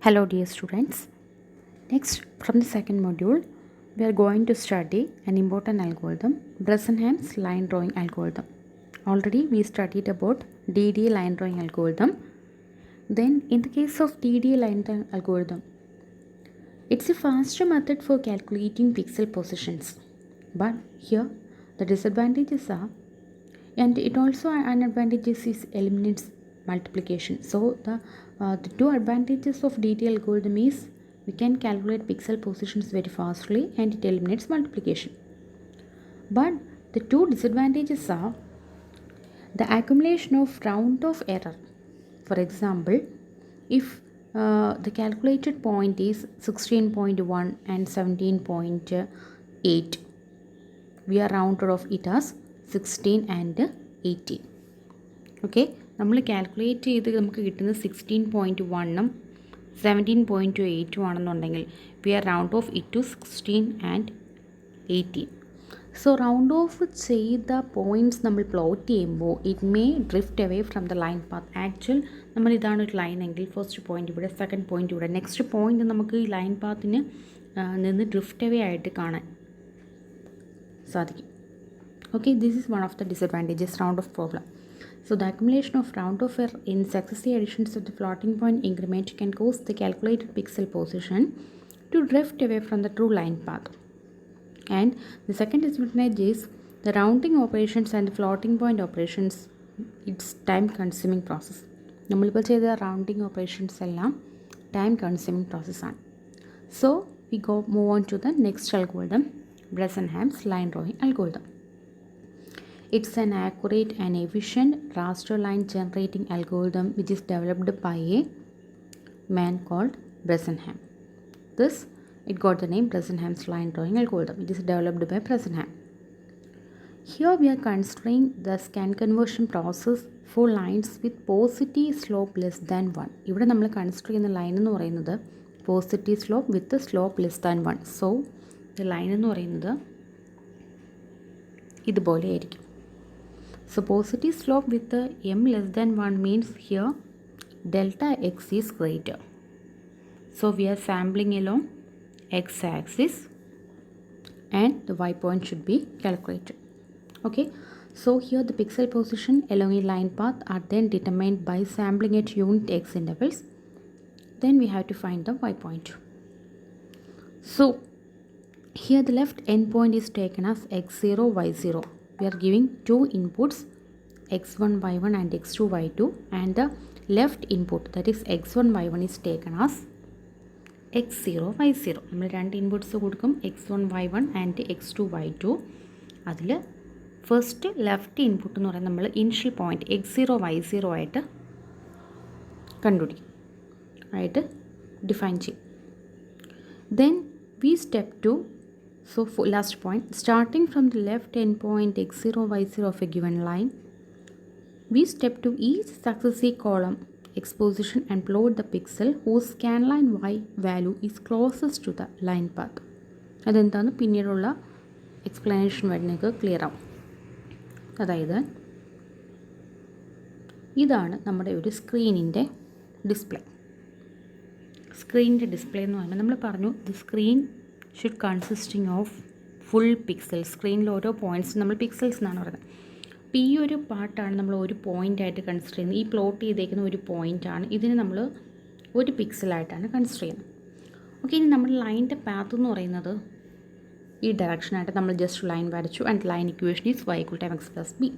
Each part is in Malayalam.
Hello dear students. Next from the second module we are going to study an important algorithm, Bresenham's line drawing algorithm. Already we studied about DDA line drawing algorithm. Then in the case of DDA line drawing algorithm, it's a faster method for calculating pixel positions. But here the disadvantages are, and it also an advantages is eliminates multiplication. So the two advantages of DT algorithm is we can calculate pixel positions very fastly and it eliminates multiplication. But the two disadvantages are the accumulation of round of error. For example, if the calculated point is 16.1 and 17.8, we are rounded off it as 16 and 18. Okay, നമ്മൾ കാൽക്കുലേറ്റ് ചെയ്ത് നമുക്ക് കിട്ടുന്നത് 16.1ഉം 17.8ഉം ആണെന്നുണ്ടെങ്കിൽ we are round off it to 16 and 18. So round off ചെയ്ത പോയിൻറ്റ്സ് നമ്മൾ പ്ലോട്ട് ചെയ്യുമ്പോൾ it may drift away from the line path. Actual നമ്മൾ ഇതാണ് ഒരു ലൈൻ എങ്കിൽ ഫസ്റ്റ് പോയിൻ്റ് ഇവിടെ, സെക്കൻഡ് പോയിൻ്റ് ഇവിടെ, നെക്സ്റ്റ് പോയിൻ്റ് നമുക്ക് ഈ ലൈൻ പാത്തിന് നിന്ന് ഡ്രിഫ്റ്റ് അവേ ആയിട്ട് കാണാൻ സാധിക്കും. Okay, this is one of the disadvantages round of problem. So the accumulation of round of error in successive additions of the floating point increment can cause the calculated pixel position to drift away from the true line path. And the second disadvantage is the rounding operations and the floating point operations. It's time consuming process. നമ്മളിപ്പോൾ ചെയ്ത റൗണ്ടിങ് ഓപ്പറേഷൻസ് എല്ലാം ടൈം കൺസ്യൂമിങ് പ്രോസസ്സാണ്. So we move on to the next algorithm, Bresenham's line drawing algorithm. It's an accurate and efficient raster line generating algorithm which is developed by a man called Bresenham. It got the name Bresenham's line drawing algorithm. It is developed by Bresenham. Here we are considering the scan conversion process for lines with positive slope less than 1. ഇവിടെ നമ്മൾ കൺസിഡർ ചെയ്യുന്ന ലൈൻ എന്ന് പറയുന്നത് positive slope with slope less than 1. So the line എന്ന് പറയുന്നത് ഇതുപോലെ ആയിരിക്കും. So positive slope with the m less than 1 means here delta x is greater. So we are sampling along x axis and the y point should be calculated. Okay, so here the pixel position along a line path are then determined by sampling at unit x intervals. Then we have to find the y point. So here the left endpoint is taken as x0, y0. We are giving two inputs x1, y1 and x2, y2, and the left input that is x1, y1 is taken as x0, y0. നമ്മൾ രണ്ട് ഇൻപുട്ട്സ് കൊടുക്കും, x1, y1 and x2, y2. അതിൽ ഫസ്റ്റ് ലെഫ്റ്റ് ഇൻപുട്ട് എന്ന് പറയുന്നത് നമ്മൾ ഇനിഷ്യൽ പോയിൻറ്റ് x0, y0 ആയിട്ട് കണ്ടുപിടിക്കും, ആയിട്ട് ഡിഫൈൻ ചെയ്യും. Then we step to, so for last point, starting from the left endpoint x0, y0 of a given line, we step to each successive column x position and plot the pixel whose scanline y value is closest to the line path. അതെന്താണ് പിന്നീടുള്ള എക്സ്പ്ലനേഷൻ വഴി നിങ്ങൾക്ക് ക്ലിയർ ആവും. അതായത് ഇതാണ് നമ്മുടെ ഒരു സ്ക്രീനിൻ്റെ ഡിസ്പ്ലേ. സ്ക്രീനിൻ്റെ ഡിസ്പ്ലേ എന്ന് പറയുമ്പോൾ നമ്മൾ പറഞ്ഞു the screen should consisting of full pixels. സ്ക്രീനിൽ ഓരോ പോയിൻറ്റ്സ് നമ്മൾ പിക്സൽസ് എന്നാണ് പറയുന്നത്. അപ്പോൾ ഈ ഒരു പാർട്ടാണ് നമ്മൾ ഒരു പോയിൻ്റായിട്ട് കൺസിഡർ ചെയ്യുന്നത്. ഈ പ്ലോട്ട് ചെയ്തേക്കുന്ന ഒരു പോയിൻ്റാണ്, ഇതിന് നമ്മൾ ഒരു പിക്സലായിട്ടാണ് കൺസിഡർ ചെയ്യുന്നത്. ഓക്കെ, ഇനി നമ്മുടെ ലൈനിൻ്റെ പാത്ത് എന്ന് പറയുന്നത് ഈ ഡയറക്ഷനായിട്ട് നമ്മൾ ജസ്റ്റ് ലൈൻ വരച്ചു and line equation is y = mx + b.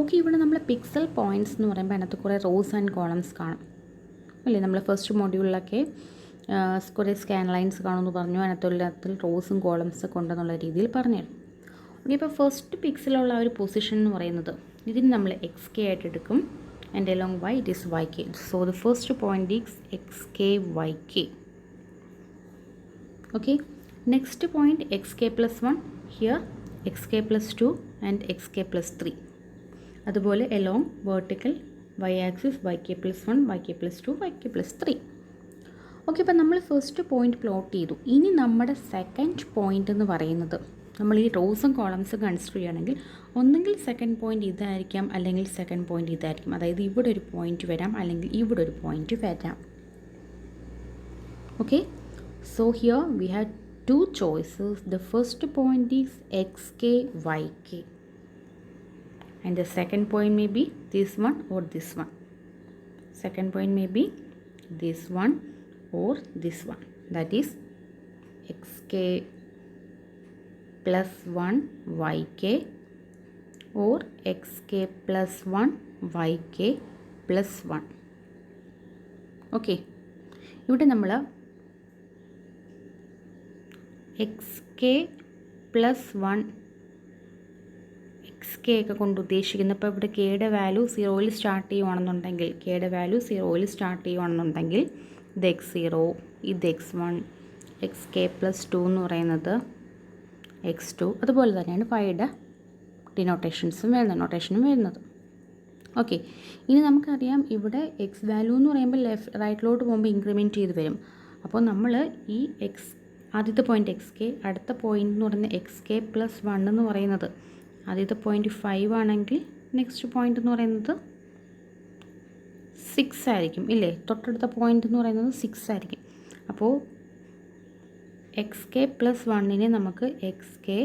Okay, ഇവിടെ നമ്മൾ പിക്സൽ പോയിൻറ്റ്സ് എന്ന് പറയുമ്പോൾ അതിനകത്ത് കുറേ റോസ് ആൻഡ് കോളംസ് കാണും അല്ലേ. നമ്മൾ ഫസ്റ്റ് മോഡ്യൂളിലൊക്കെ കുറേ സ്കാൻ ലൈൻസ് കാണുമെന്ന് പറഞ്ഞു, അതിനകത്തുള്ളതിൽ റോസും കോളംസൊക്കെ ഉണ്ടെന്നുള്ള രീതിയിൽ പറഞ്ഞുതരും. ഓക്കെ, ഇപ്പോൾ ഫസ്റ്റ് പിക്സലുള്ള ഒരു പൊസിഷൻ എന്ന് പറയുന്നത് ഇതിന് നമ്മൾ എക്സ് കെ ആയിട്ട് എടുക്കും and along y it is y k. So the first point is x k y k. Okay, next point x k +1, here x k +2 and x k +3. അതുപോലെ along vertical y axis yk +1, yk +2, yk +3. Okay, അപ്പോൾ നമ്മൾ ഫസ്റ്റ് പോയിൻ്റ് പ്ലോട്ട് ചെയ്തു. ഇനി നമ്മുടെ സെക്കൻഡ് പോയിൻ്റ് എന്ന് പറയുന്നത് നമ്മൾ ഈ റോസും കോളംസും കൺസിഡർ ചെയ്യുകയാണെങ്കിൽ ഒന്നെങ്കിൽ സെക്കൻഡ് പോയിൻ്റ് ഇതായിരിക്കാം, അല്ലെങ്കിൽ സെക്കൻഡ് പോയിൻ്റ് ഇതായിരിക്കും. അതായത് ഇവിടെ ഒരു പോയിൻ്റ് വരാം, അല്ലെങ്കിൽ ഇവിടെ ഒരു പോയിൻ്റ് വരാം. Okay, so here we had two choices. The first point is xk, yk, and the second point may be this one or this one. Second point may be this one or this one, that is xk plus 1 yk or xk plus 1 yk plus 1. Okay, ഇവിടെ നമ്മൾ X k plus 1 X K ഒക്കെ കൊണ്ട് ഉദ്ദേശിക്കുന്നത്, ഇപ്പോൾ ഇവിടെ കെയുടെ വാല്യൂ 0യിൽ സ്റ്റാർട്ട് ചെയ്യുകയാണെന്നുണ്ടെങ്കിൽ, കെയുടെ വാല്യൂ 0യിൽ സ്റ്റാർട്ട് ചെയ്യുകയാണെന്നുണ്ടെങ്കിൽ ഇത് x0, ഇത് x1, എക്സ് കെ പ്ലസ് 2 എന്ന് പറയുന്നത് x2. അതുപോലെ തന്നെയാണ് ഫൈയുടെ നൊട്ടേഷനും വരുന്നത്. ഓക്കെ, ഇനി നമുക്കറിയാം ഇവിടെ എക്സ് വാല്യൂ എന്ന് പറയുമ്പോൾ റൈറ്റിലോട്ട് പോകുമ്പോൾ ഇൻക്രിമെൻറ്റ് ചെയ്ത് വരും. അപ്പോൾ നമ്മൾ ഈ ആദ്യത്തെ പോയിൻറ്റ് എക്സ് കെ, അടുത്ത പോയിൻ്റ് എന്ന് പറയുന്നത് എക്സ് കെ പ്ലസ് 1 എന്ന് പറയുന്നത്, ആദ്യത്തെ പോയിൻറ്റ് 5 ആണെങ്കിൽ നെക്സ്റ്റ് പോയിൻ്റ് എന്ന് പറയുന്നത് 6 ആയിരിക്കും ഇല്ലേ? തൊട്ടടുത്ത പോയിൻ്റ് എന്ന് പറയുന്നത് 6 ആയിരിക്കും. അപ്പോൾ എക്സ് കെ പ്ലസ് 1നെ നമുക്ക് എക്സ് കെ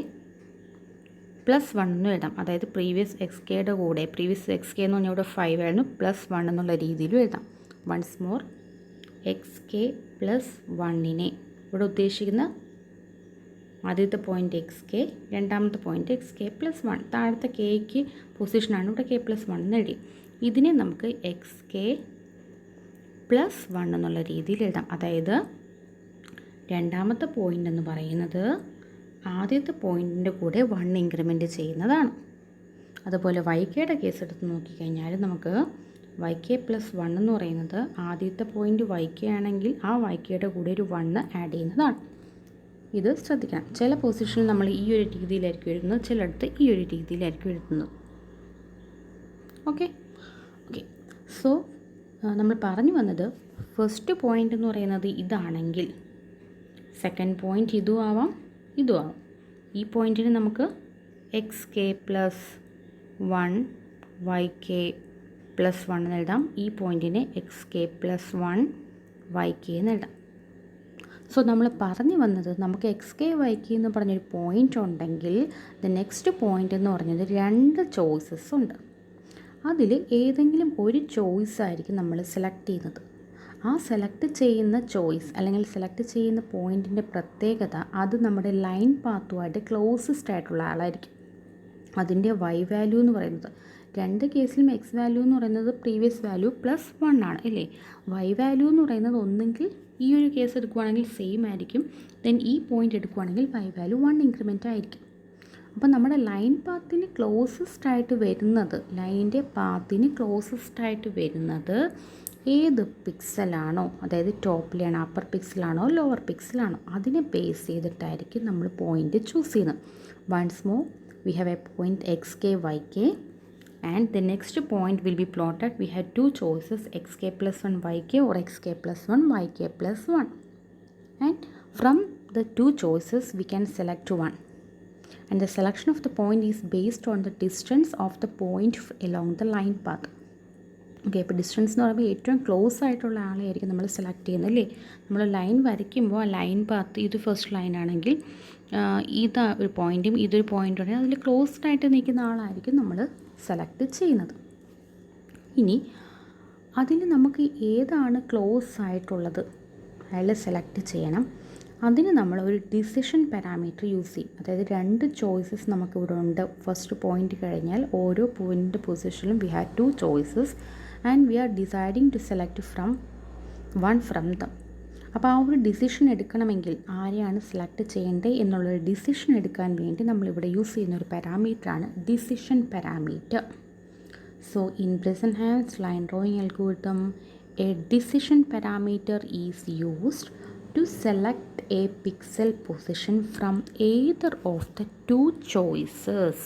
പ്ലസ് 1 എന്ന് എഴുതാം. അതായത് പ്രീവിയസ് എക്സ് കെയുടെ കൂടെ, പ്രീവിയസ് എക്സ് കെ എന്ന് പറഞ്ഞാൽ ഇവിടെ 5 ആയിരുന്നു, പ്ലസ് 1 എന്നുള്ള രീതിയിലും എഴുതാം. Once more x k plus 1നെ ഇവിടെ ഉദ്ദേശിക്കുന്ന ആദ്യത്തെ പോയിൻ്റ് എക്സ് കെ, രണ്ടാമത്തെ പോയിൻ്റ് എക്സ് കെ പ്ലസ് 1, താഴത്തെ കെയ്ക്ക് പൊസിഷനാണ് ഇവിടെ കെ പ്ലസ് 1 എന്ന് എഴുതി. ഇതിനെ നമുക്ക് എക്സ് കെ പ്ലസ് 1 എന്നുള്ള രീതിയിൽ എഴുതാം. അതായത് രണ്ടാമത്തെ പോയിൻ്റ് എന്ന് പറയുന്നത് ആദ്യത്തെ പോയിൻറ്റിൻ്റെ കൂടെ 1 ഇൻക്രിമെൻറ്റ് ചെയ്യുന്നതാണ്. അതുപോലെ വൈക്കയുടെ കേസ് എടുത്ത് നോക്കിക്കഴിഞ്ഞാൽ നമുക്ക് വൈക്കെ പ്ലസ് 1 എന്ന് പറയുന്നത് ആദ്യത്തെ പോയിൻറ്റ് വൈക്കെ ആണെങ്കിൽ ആ വൈക്കയുടെ കൂടെ ഒരു 1 ആഡ് ചെയ്യുന്നതാണ്. ഇത് ശ്രദ്ധിക്കണം. ചില പൊസിഷനിൽ നമ്മൾ ഈ ഒരു രീതിയിലായിരിക്കും എഴുതുന്നത്, ചിലയിടത്ത് ഈ ഒരു രീതിയിലായിരിക്കും എഴുതുന്നത്. ഓക്കെ, സോ നമ്മൾ പറഞ്ഞു വന്നത് ഫസ്റ്റ് പോയിൻ്റ് എന്ന് പറയുന്നത് ഇതാണെങ്കിൽ സെക്കൻഡ് പോയിൻ്റ് ഇതും ആവാം, ഇതും ആവാം. ഈ പോയിൻറ്റിന് നമുക്ക് x k plus 1 y k plus 1 എന്ന് എഴുതാം. ഈ പോയിൻറ്റിനെ x k plus 1 y k എന്ന് എഴുതാം. സോ നമ്മൾ പറഞ്ഞു വന്നത് നമുക്ക് എക്സ് കെ വൈ കെ എന്ന് പറഞ്ഞൊരു പോയിൻ്റ് ഉണ്ടെങ്കിൽ ദ നെക്സ്റ്റ് പോയിൻ്റ് എന്ന് പറഞ്ഞത് 2 ചോയ്സസ് ഉണ്ട്. അതിൽ ഏതെങ്കിലും ഒരു ചോയ്സ് ആയിരിക്കും നമ്മൾ സെലക്ട് ചെയ്യുന്നത്. ആ സെലക്ട് ചെയ്യുന്ന ചോയ്സ് അല്ലെങ്കിൽ സെലക്ട് ചെയ്യുന്ന പോയിൻറ്റിൻ്റെ പ്രത്യേകത അത് നമ്മുടെ ലൈൻ പാത്തുമായിട്ട് ക്ലോസസ്റ്റ് ആയിട്ടുള്ള ആളായിരിക്കും. അതിൻ്റെ വൈ വാല്യൂ എന്ന് പറയുന്നത്, രണ്ട് കേസിലും എക്സ് വാല്യൂ എന്ന് പറയുന്നത് പ്രീവിയസ് വാല്യൂ പ്ലസ് 1 ആണ് അല്ലേ? വൈ വാല്യൂ എന്ന് പറയുന്നത് ഒന്നെങ്കിൽ ഈ ഒരു കേസ് എടുക്കുകയാണെങ്കിൽ സെയിം ആയിരിക്കും, ദെൻ ഈ പോയിൻ്റ് എടുക്കുകയാണെങ്കിൽ വൈ വാല്യൂ 1 ഇൻക്രിമെൻ്റ് ആയിരിക്കും. അപ്പോൾ നമ്മുടെ ലൈൻ പാത്തിന് ക്ലോസസ്റ്റ് ആയിട്ട് വരുന്നത്, ലൈനിൻ്റെ പാത്തിന് ക്ലോസസ്റ്റ് ആയിട്ട് വരുന്നത് ഏത് പിക്സലാണോ, അതായത് ടോപ്പിലാണോ, അപ്പർ പിക്സലാണോ, ലോവർ പിക്സലാണോ, അതിനെ ബേസ് ചെയ്തിട്ടായിരിക്കും നമ്മൾ പോയിൻ്റ് ചൂസ് ചെയ്യുന്നത്. Once more we have a point x k y k and the next point will be plotted. We had two choices, xk plus 1 yk or xk plus 1 yk plus 1, and from the two choices we can select one, and the selection of the point is based on the distance of the point along the line path. Okay, ഇപ്പോൾ ഡിസ്റ്റൻസ് എന്ന് പറയുമ്പോൾ ഏറ്റവും ക്ലോസ് ആയിട്ടുള്ള ആളെയായിരിക്കും നമ്മൾ സെലക്ട് ചെയ്യുന്നത് അല്ലേ? നമ്മൾ ലൈൻ വരയ്ക്കുമ്പോൾ ആ ലൈൻ പാത്ത് ഇത് ഫസ്റ്റ് ലൈൻ ആണെങ്കിൽ ഇത് ഒരു പോയിൻറ്റും ഇതൊരു പോയിൻ്റ് ഉണ്ടെങ്കിൽ അതിൽ ക്ലോസ്ഡ് ആയിട്ട് നിൽക്കുന്ന ആളായിരിക്കും നമ്മൾ സെലക്ട് ചെയ്യുന്നത്. ഇനി അതിൽ നമുക്ക് ഏതാണ് ക്ലോസ് ആയിട്ടുള്ളത് അയാൾ സെലക്ട് ചെയ്യണം. അതിന് നമ്മൾ ഒരു ഡിസിഷൻ പാരാമീറ്റർ യൂസ് ചെയ്യും. അതായത് 2 ചോയ്സസ് നമുക്കിവിടെ ഉണ്ട്. ഫസ്റ്റ് പോയിൻ്റ് കഴിഞ്ഞാൽ ഓരോ പോയിൻ്റ് പൊസിഷനിലും we have 2 choices and we are deciding to select from one from them. അപ്പോൾ ആ ഒരു ഡിസിഷൻ എടുക്കണമെങ്കിൽ ആരെയാണ് സെലക്ട് ചെയ്യേണ്ടത് എന്നുള്ളൊരു ഡിസിഷൻ എടുക്കാൻ വേണ്ടി നമ്മളിവിടെ യൂസ് ചെയ്യുന്ന ഒരു പാരാമീറ്ററാണ് decision parameter. So in Bresenham's line drawing algorithm a decision parameter is used to select a pixel position from either of the 2 choices.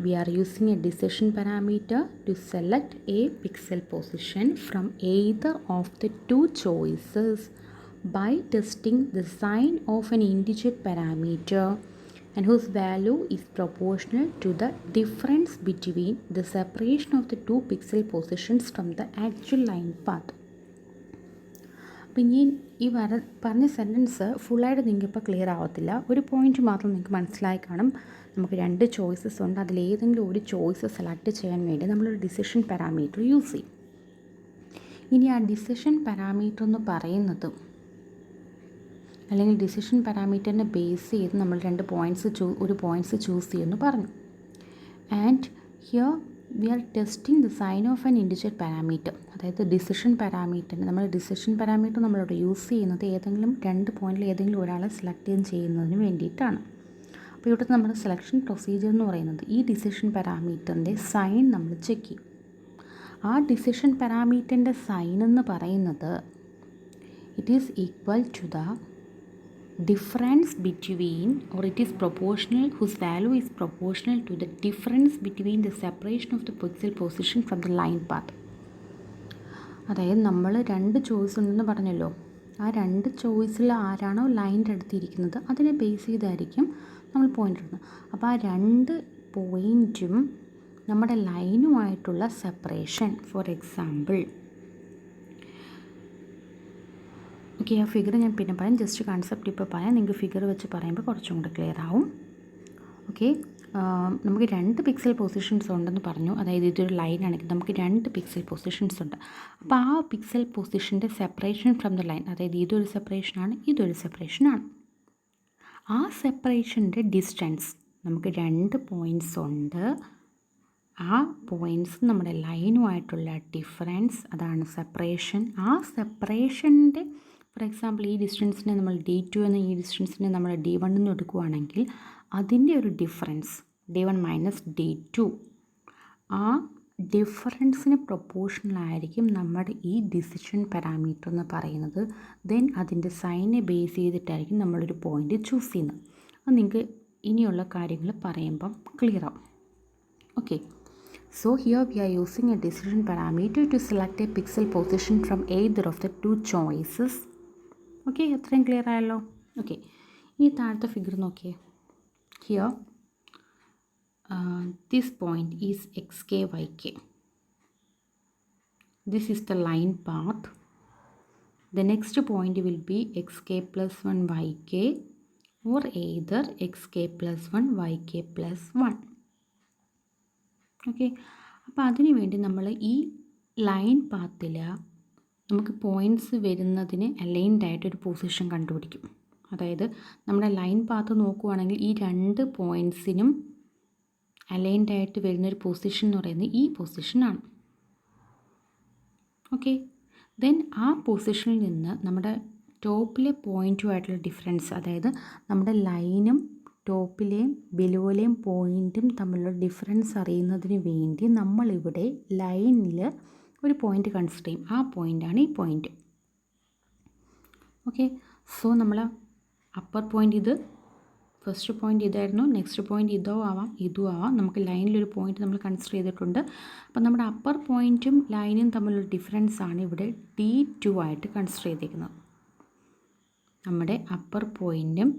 We are using a decision parameter to select a pixel position from either of the 2 choices by testing the sign of an integer parameter and whose value is proportional to the difference between the separation of the 2 pixel positions from the actual line path. പിന്നെ ഈ പറഞ്ഞ സെൻറ്റൻസ് ഫുള്ളായിട്ട് നിങ്ങൾക്ക് ഇപ്പോൾ ക്ലിയർ ആവത്തില്ല. ഒരു പോയിൻ്റ് മാത്രം നിങ്ങൾക്ക് മനസ്സിലായി കാണും. നമുക്ക് 2 ചോയ്സസ് ഉണ്ട്. അതിലേതെങ്കിലും ഒരു ചോയ്സ് സെലക്ട് ചെയ്യാൻ വേണ്ടി നമ്മളൊരു ഡിസിഷൻ പാരാമീറ്റർ യൂസ് ചെയ്യും. ഇനി ആ ഡിസിഷൻ പാരാമീറ്റർ എന്ന് പറയുന്നത്, അല്ലെങ്കിൽ ഡിസിഷൻ പാരാമീറ്ററിനെ ബേസ് ചെയ്ത് നമ്മൾ 2 പോയിൻറ്റ്സ് ചൂസ് ചെയ്യുമെന്ന് പറഞ്ഞു. And here we are testing the sign of an integer parameter. അതായത് ഡിസിഷൻ പാരാമീറ്ററിന് നമ്മളിവിടെ യൂസ് ചെയ്യുന്നത് ഏതെങ്കിലും 2 പോയിൻറ്റിൽ ഏതെങ്കിലും ഒരാളെ സെലക്ട് ചെയ്യുന്നതിന് വേണ്ടിയിട്ടാണ്. അപ്പോൾ ഇവിടുത്തെ നമ്മുടെ സെലക്ഷൻ പ്രൊസീജിയർ എന്ന് പറയുന്നത് ഈ ഡിസിഷൻ പാരാമീറ്ററിൻ്റെ സൈൻ നമ്മൾ ചെക്ക് ചെയ്യും. ആ ഡിസിഷൻ പാരാമീറ്ററിൻ്റെ സൈൻ എന്ന് പറയുന്നത് it is equal to the difference between, or it is proportional, whose value is proportional to the difference between the separation of the pixel position from the line path. അതായത് നമ്മൾ 2 ചോയ്സ് ഉണ്ടെന്ന് പറഞ്ഞല്ലോ. ആ 2 ചോയ്സിൽ ആരാണോ ലൈൻ്റെ അടുത്തിരിക്കുന്നത് അതിനെ ബേസ് ചെയ്തായിരിക്കും നമ്മൾ പോയിൻ്റ് ഇടുന്നത്. അപ്പോൾ ആ 2 പോയിൻറ്റും നമ്മുടെ ലൈനുമായിട്ടുള്ള സെപ്പറേഷൻ, ഫോർ എക്സാമ്പിൾ, ഓക്കെ, ആ ഫിഗർ ഞാൻ പിന്നെ പറയാം. ജസ്റ്റ് കൺസെപ്റ്റ് ഇപ്പോൾ പറയാം. നിങ്ങൾക്ക് ഫിഗർ വെച്ച് പറയുമ്പോൾ കുറച്ചും കൂടെ ക്ലിയർ ആവും. ഓക്കെ, നമുക്ക് 2 പിക്സൽ പൊസിഷൻസ് ഉണ്ടെന്ന് പറഞ്ഞു. അതായത് ഇതൊരു ലൈനാണെങ്കിൽ നമുക്ക് 2 പിക്സൽ പൊസിഷൻസ് ഉണ്ട്. അപ്പോൾ ആ പിക്സൽ പൊസിഷൻ്റെ സെപ്പറേഷൻ ഫ്രം ദ ലൈൻ, അതായത് ഇതൊരു സെപ്പറേഷനാണ്, ഇതൊരു സെപ്പറേഷനാണ്. ആ സെപ്പറേഷൻ്റെ ഡിസ്റ്റൻസ്, നമുക്ക് 2 പോയിൻറ്റ്സ് ഉണ്ട്. ആ പോയിൻറ്റ്സ് നമ്മുടെ ലൈനുമായിട്ടുള്ള ഡിഫറൻസ്, അതാണ് സെപ്പറേഷൻ. ആ സെപ്പറേഷൻ്റെ, ഫോർ എക്സാമ്പിൾ, ഈ ഡിസ്റ്റൻസിനെ നമ്മൾ D2 എന്ന ഈ ഡിസ്റ്റൻസിനെ നമ്മൾ D1 എന്ന് എടുക്കുകയാണെങ്കിൽ അതിൻ്റെ ഒരു ഡിഫറൻസ് D1 മൈനസ് D2, ആ ഡിഫറൻസിന് പ്രൊപ്പോർഷണൽ ആയിരിക്കും നമ്മുടെ ഈ ഡിസിഷൻ പാരാമീറ്റർ എന്ന് പറയുന്നത്. ദെൻ അതിൻ്റെ സൈനെ ബേസ് ചെയ്തിട്ടായിരിക്കും നമ്മളൊരു പോയിൻ്റ് ചൂസ് ചെയ്യുന്നത്. അത് നിങ്ങൾക്ക് ഇനിയുള്ള കാര്യങ്ങൾ പറയുമ്പം ക്ലിയർ ആവും. Okay, so here we are using a decision parameter to select a pixel position from either of the 2 choices. Okay, എത്രയും ക്ലിയർ ആയല്ലോ. ഓക്കെ, ഇനി താഴത്തെ ഫിഗർ നോക്കിയേ. Here this point is xk,yk. This is the line path. The next point will be xk plus 1 yk or either xk plus 1 yk plus 1. Okay, അപ്പോൾ അതിനു വേണ്ടി നമ്മൾ ഈ ലൈൻ പാത്തിൽ നമുക്ക് പോയിൻറ്റ്സ് വരുന്നതിന് അലൈൻഡ് ആയിട്ടൊരു പൊസിഷൻ കണ്ടുപിടിക്കും. അതായത് നമ്മുടെ ലൈൻ പാത്ത് നോക്കുകയാണെങ്കിൽ ഈ 2 പോയിൻറ്റ്സിനും അലൈൻഡ് ആയിട്ട് വരുന്നൊരു പൊസിഷൻ എന്ന് പറയുന്നത് ഈ പൊസിഷനാണ്. ഓക്കെ, ദെൻ ആ പൊസിഷനിൽ നിന്ന് നമ്മുടെ ടോപ്പിലെ പോയിൻറ്റുമായിട്ടുള്ള ഡിഫറൻസ്, അതായത് നമ്മുടെ ലൈനും ടോപ്പിലെയും ബിലോയിലെയും പോയിൻറ്റും തമ്മിലുള്ള ഡിഫറൻസ് അറിയുന്നതിന് വേണ്ടി നമ്മളിവിടെ ലൈനിൽ ഒരു പോയിൻ്റ് കൺസിഡർ ചെയ്യും. ആ പോയിൻ്റാണ് ഈ പോയിൻ്റ്. ഓക്കെ, സോ നമ്മൾ അപ്പർ പോയിൻ്റ് ഇത്, ഫസ്റ്റ് പോയിൻ്റ് ഇതായിരുന്നു, നെക്സ്റ്റ് പോയിൻ്റ് ഇതോ ആവാം ഇതും ആവാം. നമുക്ക് ലൈനിലൊരു പോയിൻ്റ് നമ്മൾ കൺസിഡർ ചെയ്തിട്ടുണ്ട്. അപ്പോൾ നമ്മുടെ അപ്പർ പോയിൻറ്റും ലൈനും തമ്മിലുള്ള ഡിഫറൻസ് ആണ് ഇവിടെ D2 ആയിട്ട് കൺസിഡർ ചെയ്തിരിക്കുന്നത്. നമ്മുടെ അപ്പർ പോയിൻറ്റും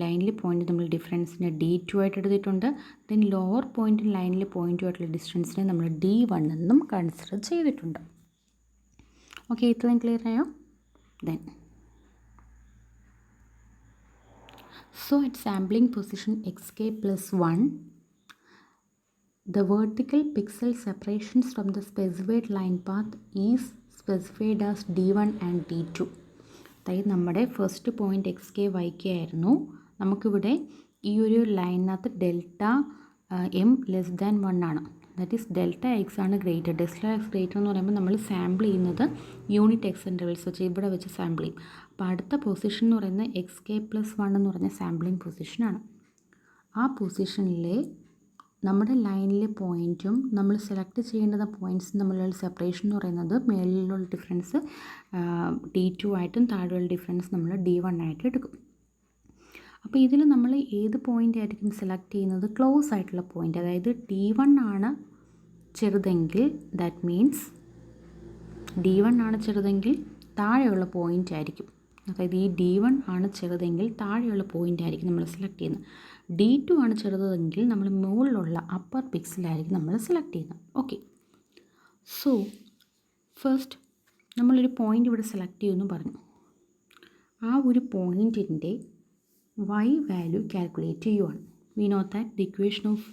ലൈനിൽ പോയിൻ്റ് നമ്മൾ ഡിഫറൻസിനെ D2 ആയിട്ട് എടുത്തിട്ടുണ്ട്. ദെൻ ലോവർ പോയിൻറ്റും ലൈനിൽ പോയിൻറ്റുമായിട്ടുള്ള ഡിസ്റ്റൻസിനെ നമ്മൾ D1 എന്നും കൺസിഡർ ചെയ്തിട്ടുണ്ട്. ഓക്കെ, ഇത്രയും ക്ലിയർ ആയോ? Then so at sampling position xk plus 1, the vertical pixel separations from the specified line path is specified as D1 and D2. അതായത് നമ്മുടെ ഫസ്റ്റ് പോയിൻ്റ് xk yk ആയിരുന്നു. നമുക്കിവിടെ ഈ ഒരു ലൈനിനകത്ത് ഡെൽറ്റ m ലെസ് ദാൻ 1 ആണ്. ദാറ്റ് ഈസ് ഡെൽറ്റ എക്സ് ആണ് ഗ്രേറ്റർ. ഡെൽറ്റ എക്സ് ഗ്രേറ്റർ എന്ന് പറയുമ്പോൾ നമ്മൾ സാമ്പിൾ ചെയ്യുന്നത് യൂണിറ്റ് എക്സ് ഇൻ്റർവെൽസ് വെച്ച് ഇവിടെ വെച്ച് സാമ്പിൾ ചെയ്യും. അപ്പോൾ അടുത്ത പൊസിഷൻ എന്ന് പറയുന്നത് xk plus 1 എന്ന് പറഞ്ഞ സാമ്പിളിംഗ് പൊസിഷനാണ്. ആ പൊസിഷനിലെ നമ്മുടെ ലൈനിലെ പോയിൻറ്റും നമ്മൾ സെലക്ട് ചെയ്യേണ്ടുന്ന പോയിൻറ്റ്സും തമ്മിലുള്ള സെപ്പറേഷൻ എന്ന് പറയുന്നത് മേളിലുള്ള ഡിഫറൻസ് D2 ആയിട്ടും താഴെയുള്ള ഡിഫറൻസ് നമ്മൾ D1 ആയിട്ട് എടുക്കും. അപ്പോൾ ഇതിൽ നമ്മൾ ഏത് പോയിൻ്റ് ആയിരിക്കും സെലക്ട് ചെയ്യുന്നത്? ക്ലോസ് ആയിട്ടുള്ള പോയിൻ്റ്. അതായത് D1 ആണ് ചെറുതെങ്കിൽ, ദാറ്റ് മീൻസ് D1 ആണ് ചെറുതെങ്കിൽ താഴെയുള്ള പോയിൻ്റ് ആയിരിക്കും. അതായത് ഈ D1 ആണ് ചെറുതെങ്കിൽ താഴെയുള്ള പോയിൻ്റ് ആയിരിക്കും നമ്മൾ സെലക്ട് ചെയ്യുന്നത്. D2 ആണ് ചെറുതെങ്കിൽ നമ്മൾ മുകളിലുള്ള അപ്പർ പിക്സലായിരിക്കും നമ്മൾ സെലക്ട് ചെയ്യുന്നത്. ഓക്കെ, സോ ഫസ്റ്റ് നമ്മളൊരു പോയിൻ്റ് ഇവിടെ സെലക്ട് ചെയ്യുമെന്ന് പറഞ്ഞു. ആ ഒരു പോയിൻറ്റിൻ്റെ y വാല്യൂ കാൽക്കുലേറ്റ് ചെയ്യുവാണ്. We know that the equation of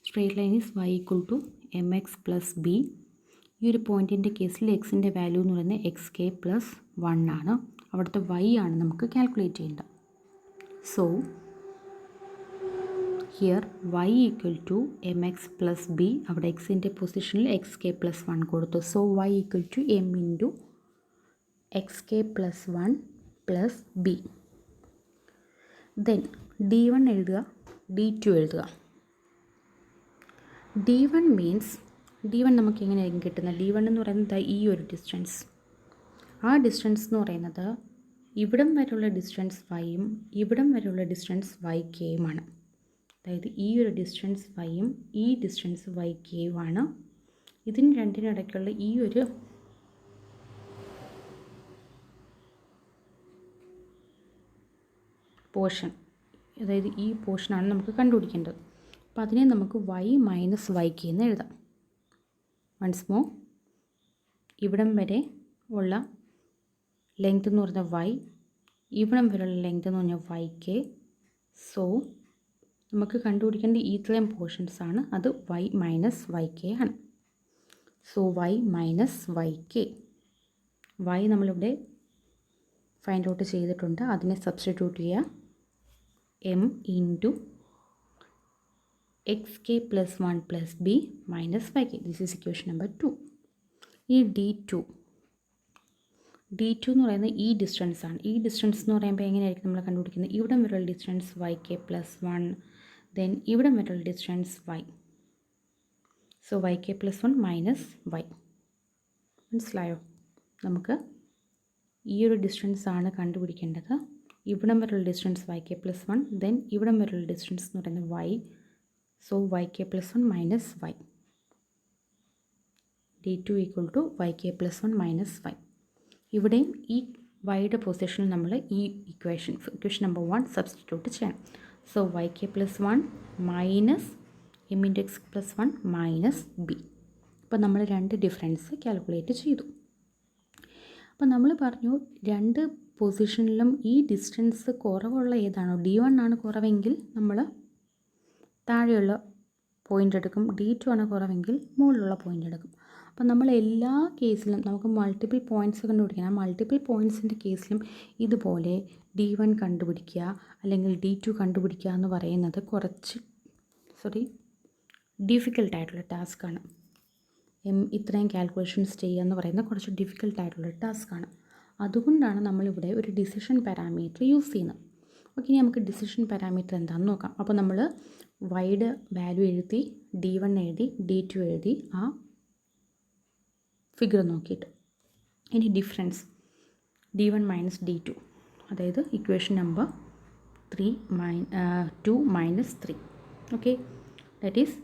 straight line is y equal to mx plus b. ഈ ഒരു പോയിൻറ്റിൻ്റെ കേസിൽ എക്സിൻ്റെ വാല്യൂ എന്ന് പറയുന്നത് xk പ്ലസ് 1 ആണ്. അവിടുത്തെ y ആണ് നമുക്ക് കാൽക്കുലേറ്റ് ചെയ്യേണ്ടത്. So here y equal to mx plus b, അവിടെ എക്സിൻ്റെ പൊസിഷനിൽ xk പ്ലസ് 1 കൊടുത്തു. So y equal to m into xk plus 1 plus b. Then d1 എഴുതുക, d2 എഴുതുക. d1 മീൻസ് d1 നമുക്ക് എങ്ങനെയായിരിക്കും കിട്ടുന്നത്? d1 എന്ന് പറയുന്നത് ഈ ഒരു ഡിസ്റ്റൻസ്. ആ ഡിസ്റ്റൻസ് എന്ന് പറയുന്നത് ഇവിടം വരെയുള്ള ഡിസ്റ്റൻസ് yയും ഇവിടം വരെയുള്ള ഡിസ്റ്റൻസ് ykയുമാണ്. അതായത് ഈ ഒരു ഡിസ്റ്റൻസ് yയും ഈ ഡിസ്റ്റൻസ് ykയുമാണ്. ഇതിന് രണ്ടിനിടയ്ക്കുള്ള ഈ ഒരു പോർഷൻ, അതായത് ഈ പോർഷനാണ് നമുക്ക് കണ്ടുപിടിക്കേണ്ടത്. അപ്പോൾ അതിനെ നമുക്ക് y മൈനസ് yk എന്ന് എഴുതാം. വൺസ് മോർ, ഇവിടം വരെ ഉള്ള ലെങ്ത് എന്ന് പറഞ്ഞാൽ y, ഇവിടം വരെയുള്ള ലെങ്ത് എന്ന് പറഞ്ഞാൽ yk. സോ നമുക്ക് കണ്ടുപിടിക്കേണ്ട ഇത്രയും പോർഷൻസ് ആണ്, അത് y മൈനസ് yk ആണ്. So y minus yk, y നമ്മളിവിടെ ഫൈൻഡ് ഔട്ട് ചെയ്തിട്ടുണ്ട്. അതിനെ സബ്സ്റ്റിറ്റ്യൂട്ട് ചെയ്യുക, m into xk plus 1 plus b minus yk. This is equation number 2. ഈ d2 എന്ന് പറയുന്നത് ഈ ഡിസ്റ്റൻസ് ആണ്. ഈ ഡിസ്റ്റൻസ് എന്ന് പറയുമ്പോൾ എങ്ങനെയായിരിക്കും നമ്മൾ കണ്ടുപിടിക്കുന്നത്? ഇവിടം വരെയുള്ള ഡിസ്റ്റൻസ് yk പ്ലസ് 1, ദെൻ ഇവിടം വരെയുള്ള distance y. So yk plus 1 minus y. മനസ്സിലായോ? നമുക്ക് ഈ ഒരു ഡിസ്റ്റൻസ് ആണ് കണ്ടുപിടിക്കേണ്ടത്. ഇവിടം വരെയുള്ള ഡിസ്റ്റൻസ് yk പ്ലസ് 1, ദെൻ ഇവിടം വരെയുള്ള ഡിസ്റ്റൻസ് എന്ന് പറയുന്നത് y. So yk plus 1 minus y. d2 equal to yk plus 1 minus y. ഇവിടെയും ഈ വൈയുടെ പൊസിഷനിൽ നമ്മൾ ഈ ഇക്വേഷൻ നമ്പർ 1 സബ്സ്റ്റിറ്റ്യൂട്ട് ചെയ്യണം. So yk plus 1 minus m into x plus 1 minus b. അപ്പോൾ നമ്മൾ രണ്ട് ഡിഫറൻസ് കാൽക്കുലേറ്റ് ചെയ്തു. അപ്പോൾ നമ്മൾ പറഞ്ഞു രണ്ട് പൊസിഷനിലും ഈ ഡിസ്റ്റൻസ് കുറവുള്ള ഏതാണോ, d1 ആണ് കുറവെങ്കിൽ നമ്മൾ താഴെയുള്ള പോയിൻ്റ് എടുക്കും, d2 ആണ് കുറവെങ്കിൽ മുകളിലുള്ള പോയിൻ്റ് എടുക്കും. അപ്പോൾ നമ്മൾ എല്ലാ കേസിലും നമുക്ക് മൾട്ടിപ്പിൾ പോയിൻറ്റ്സ് കണ്ടുപിടിക്കണം. ആ മൾട്ടിപ്പിൾ പോയിൻറ്റ്സിൻ്റെ കേസിലും ഇതുപോലെ d1 കണ്ടുപിടിക്കുക അല്ലെങ്കിൽ d2 കണ്ടുപിടിക്കുക എന്ന് പറയുന്നത് കുറച്ച് ഡിഫിക്കൽട്ടായിട്ടുള്ള ടാസ്ക്കാണ്. ഇത്രയും കാൽക്കുലേഷൻസ് ചെയ്യുക എന്ന് പറയുന്നത് കുറച്ച് ഡിഫിക്കൽട്ടായിട്ടുള്ള ടാസ്ക്കാണ്. അതുകൊണ്ടാണ് നമ്മളിവിടെ ഒരു ഡിസിഷൻ പാരാമീറ്റർ യൂസ് ചെയ്യുന്നത്. ഓക്കെ, ഇനി നമുക്ക് ഡിസിഷൻ പാരാമീറ്റർ എന്താണെന്ന് നോക്കാം. അപ്പോൾ നമ്മൾ വൈയുടെ വാല്യൂ എഴുതി, d1 എഴുതി, d2 എഴുതി, ആ ഫിഗർ നോക്കിയിട്ട് ഇനി ഡിഫറൻസ് d1 മൈനസ് d2, അതായത് equation number 2 minus 3. Okay, that is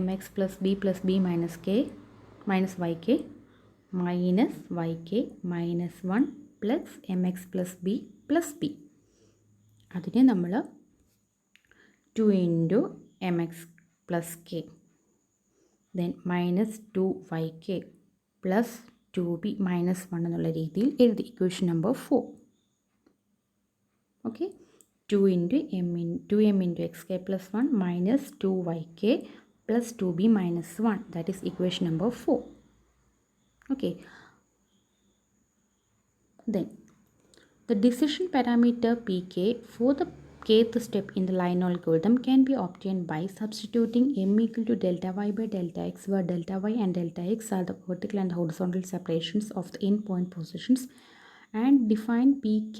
mx plus b minus k minus yk minus yk minus 1 plus mx plus b plus b. അതിനെ നമ്മൾ 2 into mx plus k then minus 2yk plus 2b minus 1 എന്നുള്ള രീതിയിൽ എഴുതി. Equation number 4. Okay, 2m into xk plus 1 minus 2yk plus 2b minus 1, that is equation number 4. Okay, then the decision parameter pk for the kth step in the line algorithm can be obtained by substituting m equal to delta y by delta x, where delta y and delta x are the vertical and horizontal separations of the endpoint positions, and define pk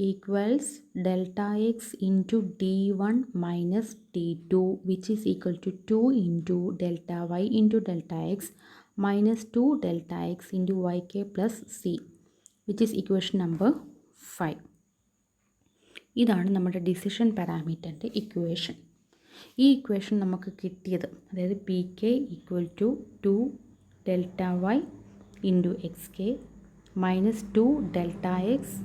equals delta x into d1 minus d2, which is equal to 2 into delta y into delta x minus 2 delta x into yk plus c, which is equation number 5. ഇതാണ് നമ്മുടെ ഡിസിഷൻ പാരാമീറ്ററിൻ്റെ ഇക്വേഷൻ. ഈ ഇക്വേഷൻ നമുക്ക് കിട്ടിയത്, അതായത് P K equal to 2 delta y into x k minus 2 delta x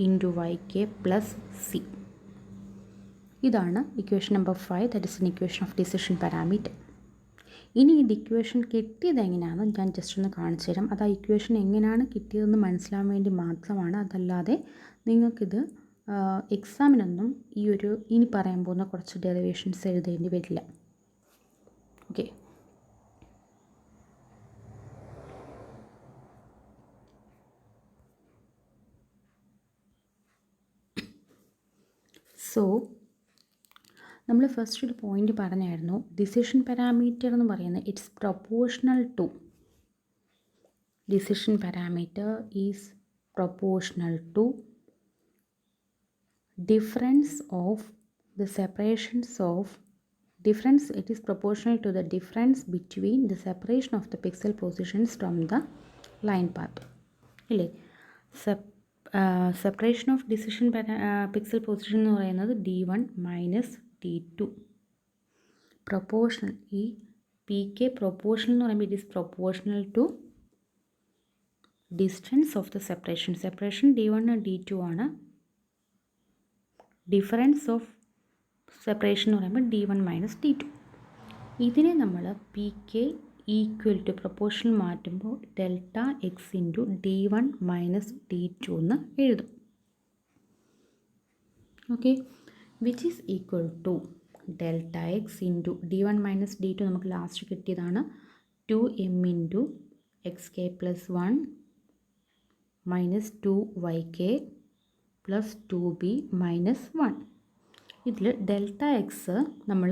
into y k plus C. ഇതാണ് equation number 5, that is an equation of decision parameter. ഇനി ഈ ഇക്വേഷൻ കിട്ടിയത് എങ്ങനെയാണെന്ന് ഞാൻ ജസ്റ്റ് ഒന്ന് കാണിച്ചു തരാം. അത് ആ ഇക്വേഷൻ എങ്ങനെയാണ് കിട്ടിയതെന്ന് മനസ്സിലാവാൻ വേണ്ടി മാത്രമാണ്. അതല്ലാതെ നിങ്ങൾക്കിത് എക്സാമിനൊന്നും ഇനി പറയാൻ പോകുന്ന കുറച്ച് ഡെറിവേഷൻസ് എഴുതേണ്ടി വരില്ല. ഓക്കെ, സോ നമ്മൾ ഫസ്റ്റ് ഒരു പോയിന്റ് പറഞ്ഞായിരുന്നു, ഡിസിഷൻ പാരാമീറ്റർ എന്ന് പറയുന്നത് it's proportional to, decision parameter is proportional to difference of the separations of difference, it is proportional to the difference between the separation of the pixel positions from the line path. ഇല്ലേ, separation of decision pixel position എന്ന് പറയുന്നത് D1 മൈനസ് D2. പ്രൊപ്പോർഷണൽ, ഈ പി കെ പ്രൊപ്പോർഷണൽ എന്ന് പറയുമ്പോൾ it is proportional to distance of the separation. Separation D1 D2 ആണ്. ഡിഫറൻസ് ഓഫ് സെപ്പറേഷൻ എന്ന് പറയുമ്പോൾ D1 മൈനസ് D2. ഇതിനെ നമ്മൾ P K equal to proportional മാറ്റുമ്പോൾ delta x into D1 minus D2 എന്ന് എഴുതും. Okay, which is equal to delta x into D1 minus D2 നമുക്ക് ലാസ്റ്റ് കിട്ടിയതാണ് 2m into x k plus 1 minus 2yk plus 2b minus 1. ഇതിൽ ഡെൽറ്റ എക്സ് നമ്മൾ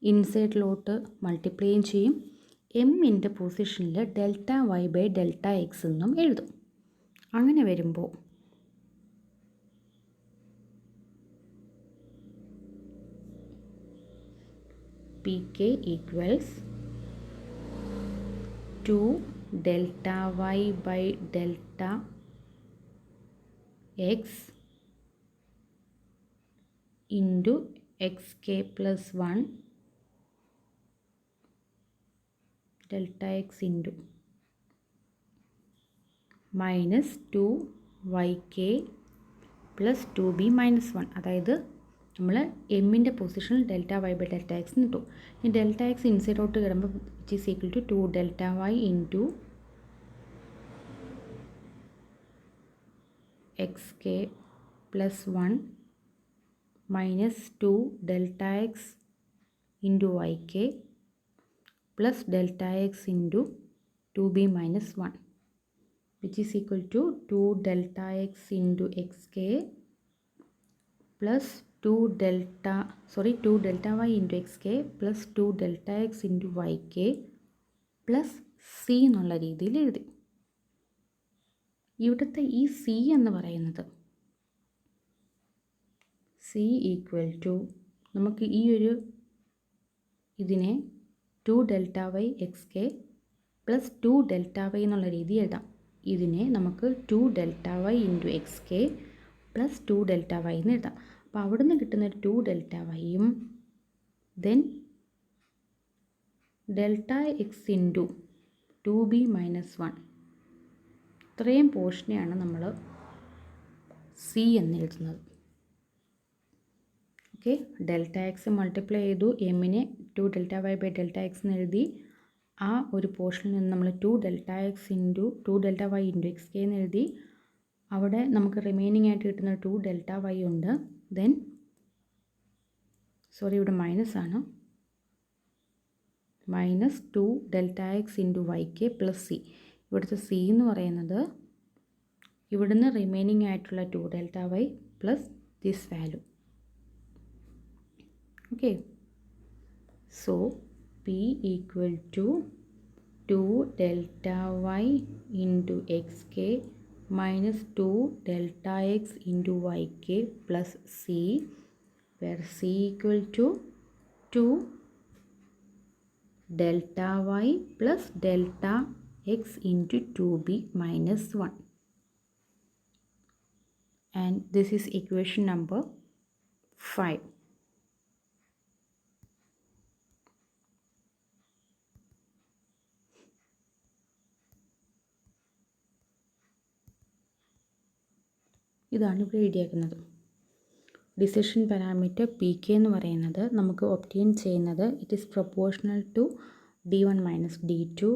ഇൻസൈഡിലോട്ട് മൾട്ടിപ്ലൈയും ചെയ്യും. എമ്മിൻ്റെ പൊസിഷനിൽ delta y by delta x എന്നും എഴുതും. അങ്ങനെ വരുമ്പോൾ p k equals 2 delta y by delta x into xk plus 1 delta x into minus 2yk plus 2b minus 1. അതായത് നമ്മൾ എമ്മിൻ്റെ പൊസിഷനിൽ delta y by delta x കിട്ടും. ഈ ഡെൽറ്റ എക്സ് ഇൻസൈഡോട്ട് കയറുമ്പോൾ which is equal to 2 delta y into xk plus 1 minus 2 delta x into yk plus delta x into 2b minus 1 which is equal to 2 delta x into xk plus 2 delta y into xk plus 2 delta x into yk plus c എന്നുള്ള രീതിയിൽ എഴുതി. ഇവിടുത്തെ ഈ സി എന്ന് പറയുന്നത് സി ഈക്വൽ ടു നമുക്ക് ഈ ഒരു ഇതിനെ 2 delta y x k plus 2 delta y എന്നുള്ള രീതി എഴുതാം. ഇതിനെ നമുക്ക് 2 delta y into x k plus 2 delta y എന്ന് എഴുതാം. അപ്പോൾ അവിടെ നിന്ന് കിട്ടുന്ന 2 ഡെൽറ്റ വൈയും then delta x into 2b minus 1, ഇത്രയും പോർഷനെയാണ് നമ്മൾ സി എന്ന് എഴുതുന്നത്. ഓക്കെ, ഡെൽറ്റ എക്സ് മൾട്ടിപ്ലൈ ചെയ്തു, എമ്മിനെ 2 delta y by delta x എന്ന് എഴുതി. ആ ഒരു പോർഷനിൽ നിന്ന് നമ്മൾ 2 delta x into 2 delta y into x k എന്ന് എഴുതി. അവിടെ നമുക്ക് റിമൈനിങ് ആയിട്ട് കിട്ടുന്ന 2 ഡെൽറ്റ വൈ ഉണ്ട്. ദെൻ ഇവിടെ മൈനസ് ആണ്, minus 2 delta x into y k plus c. ഇവിടുത്തെ സി എന്ന് പറയുന്നത് ഇവിടുന്ന് റിമൈനിങ് ആയിട്ടുള്ള 2 delta y plus this value. Okay, so p equal to 2 delta y into x k minus 2 delta x into y k plus c, where c equal to 2 delta y plus delta x into 2b minus 1. And this is equation number 5. ഇതാണ് ഇവിടെ എഴുതിയേക്കുന്നത്. ഡിസിഷൻ പാരാമീറ്റർ പി കെ എന്ന് പറയുന്നത് നമുക്ക് ഒബ്റ്റെയിൻ ചെയ്യുന്നത് it is proportional to d1 minus d2,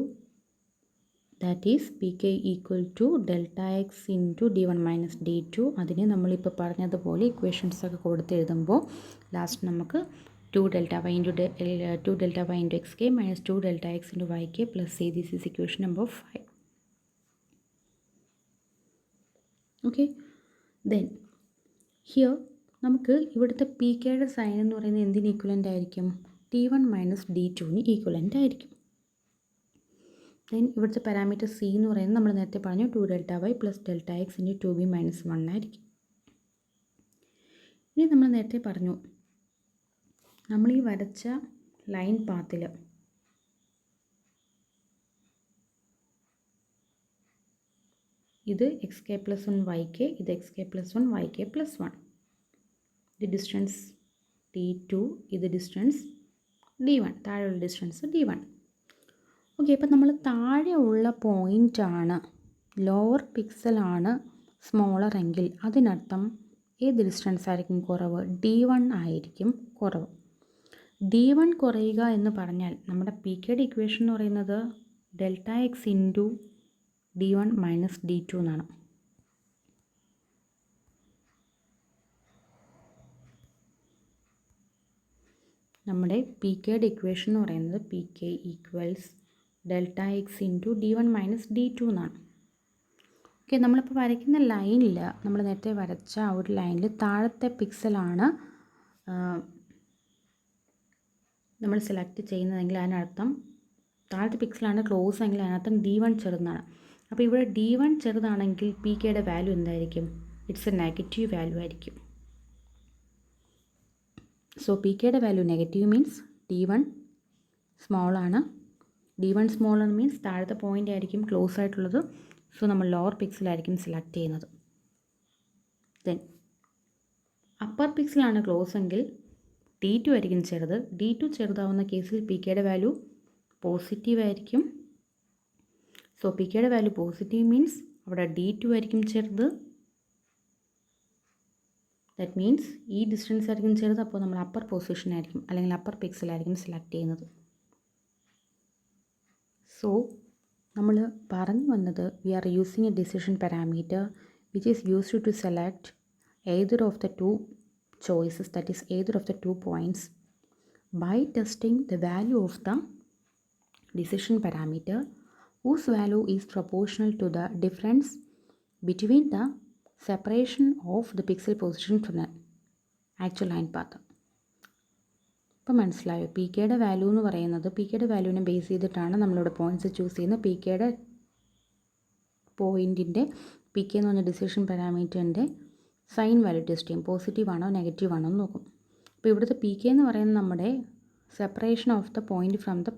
that is pk equal to delta x into d1 minus d2. അതിനെ നമ്മളിപ്പോൾ പറഞ്ഞതുപോലെ ഇക്വേഷൻസ് ഒക്കെ കൊടുത്ത് എഴുതുമ്പോൾ ലാസ്റ്റ് നമുക്ക് 2 delta y into xk minus 2 delta x into yk plus c. This is equation number 5. Okay, then here നമുക്ക് ഇവിടുത്തെ പി കെയുടെ സൈൻ എന്ന് പറയുന്നത് എന്തിന് ഈക്വലൻ്റ് ആയിരിക്കും? t1 മൈനസ് d2ന് ഈക്വലൻ്റ് ആയിരിക്കും. ദെൻ ഇവിടുത്തെ പാരാമീറ്റർ സി എന്ന് പറയുന്നത് നമ്മൾ നേരത്തെ പറഞ്ഞു 2 delta y plus delta x into 2b minus 1 ആയിരിക്കും. ഇനി നമ്മൾ നേരത്തെ പറഞ്ഞു നമ്മൾ ഈ വരച്ച ലൈൻ പാത്തിൽ ഇത് x k plus 1 y k, ഇത് x k plus 1 y k plus 1. ഇത് ഡിസ്റ്റൻസ് d2, ഇത് ഡിസ്റ്റൻസ് d1, താഴെയുള്ള ഡിസ്റ്റൻസ് d1. ഓക്കെ, അപ്പോൾ നമ്മൾ താഴെ ഉള്ള പോയിൻ്റാണ്, ലോവർ പിക്സലാണ് സ്മോളർ എങ്കിൽ അതിനർത്ഥം ഏത് ഡിസ്റ്റൻസ് ആയിരിക്കും കുറവ്? d1 ആയിരിക്കും കുറവ്. d1 കുറയുക എന്ന് പറഞ്ഞാൽ നമ്മുടെ പി കെയുടെ ഇക്വേഷൻ എന്ന് പറയുന്നത് delta x into d1 minus d2 എന്നാണ്. നമ്മുടെ പി കെയുടെ ഇക്വേഷൻ എന്ന് പറയുന്നത് p k equals delta x into d1 minus d2 എന്നാണ്. ഓക്കെ, നമ്മളിപ്പോൾ വരയ്ക്കുന്ന ലൈനിൽ, നമ്മൾ നേരത്തെ വരച്ച ആ ഒരു ലൈനിൽ താഴത്തെ പിക്സലാണ് നമ്മൾ സെലക്ട് ചെയ്യുന്നതെങ്കിൽ അതിനർത്ഥം താഴത്തെ പിക്സലാണ് ക്ലോസ് എങ്കിൽ അതിനർത്ഥം d1 ചെറുതാണ്. അപ്പോൾ ഇവിടെ d1 ചെറുതാണെങ്കിൽ പി കെയുടെ വാല്യൂ എന്തായിരിക്കും? ഇറ്റ്സ് എ നെഗറ്റീവ് വാല്യൂ ആയിരിക്കും. സോ പി കെയുടെ value negative means d1 സ്മോളാണ്. d1 small means താഴത്തെ പോയിൻ്റ് ആയിരിക്കും ക്ലോസ് ആയിട്ടുള്ളത്. സോ നമ്മൾ ലോവർ പിക്സലായിരിക്കും സെലക്ട് ചെയ്യുന്നത്. ദെൻ അപ്പർ പിക്സലാണ് ക്ലോസ് എങ്കിൽ d2 ആയിരിക്കും ചെറുത്. d2 ചെറുതാവുന്ന കേസിൽ പി കെയുടെ വാല്യൂ പോസിറ്റീവ് ആയിരിക്കും. സോ പി കെയുടെ വാല്യൂ പോസിറ്റീവ് മീൻസ് അവിടെ d2 ആയിരിക്കും ചെറുത്. ദാറ്റ് മീൻസ് ഈ ഡിസ്റ്റൻസ് ആയിരിക്കും ചെറുത്. അപ്പോൾ നമ്മൾ അപ്പർ പൊസിഷൻ ആയിരിക്കും അല്ലെങ്കിൽ അപ്പർ പിക്സലായിരിക്കും സെലക്ട് ചെയ്യുന്നത്. സോ നമ്മൾ പറഞ്ഞു വന്നത് we are using a decision parameter which is used to select either of the two choices, that is either of the 2 points, by testing the value of the decision parameter whose value is proportional to the difference between the separation of the pixel position from the actual line path. ഇപ്പോൾ മനസ്സിലായോ? പി കെയുടെ വാല്യൂ എന്ന് പറയുന്നത് പി കെയുടെ വാല്യൂവിനെ ബേസ് ചെയ്തിട്ടാണ് നമ്മളിവിടെ പോയിൻറ്റ്സ് ചൂസ് ചെയ്യുന്നത്. പി കെയുടെ പോയിൻറ്റിൻ്റെ പി കെ എന്ന് പറഞ്ഞ ഡിസിഷൻ പാരാമീറ്ററിൻ്റെ സൈൻ വാല്യൂ ടെസ്റ്റ് ചെയ്യും. പോസിറ്റീവ് ആണോ നെഗറ്റീവ് ആണോ എന്ന് നോക്കും. അപ്പോൾ ഇവിടുത്തെ പി കെ എന്ന് പറയുന്നത് നമ്മുടെ separation of the point from the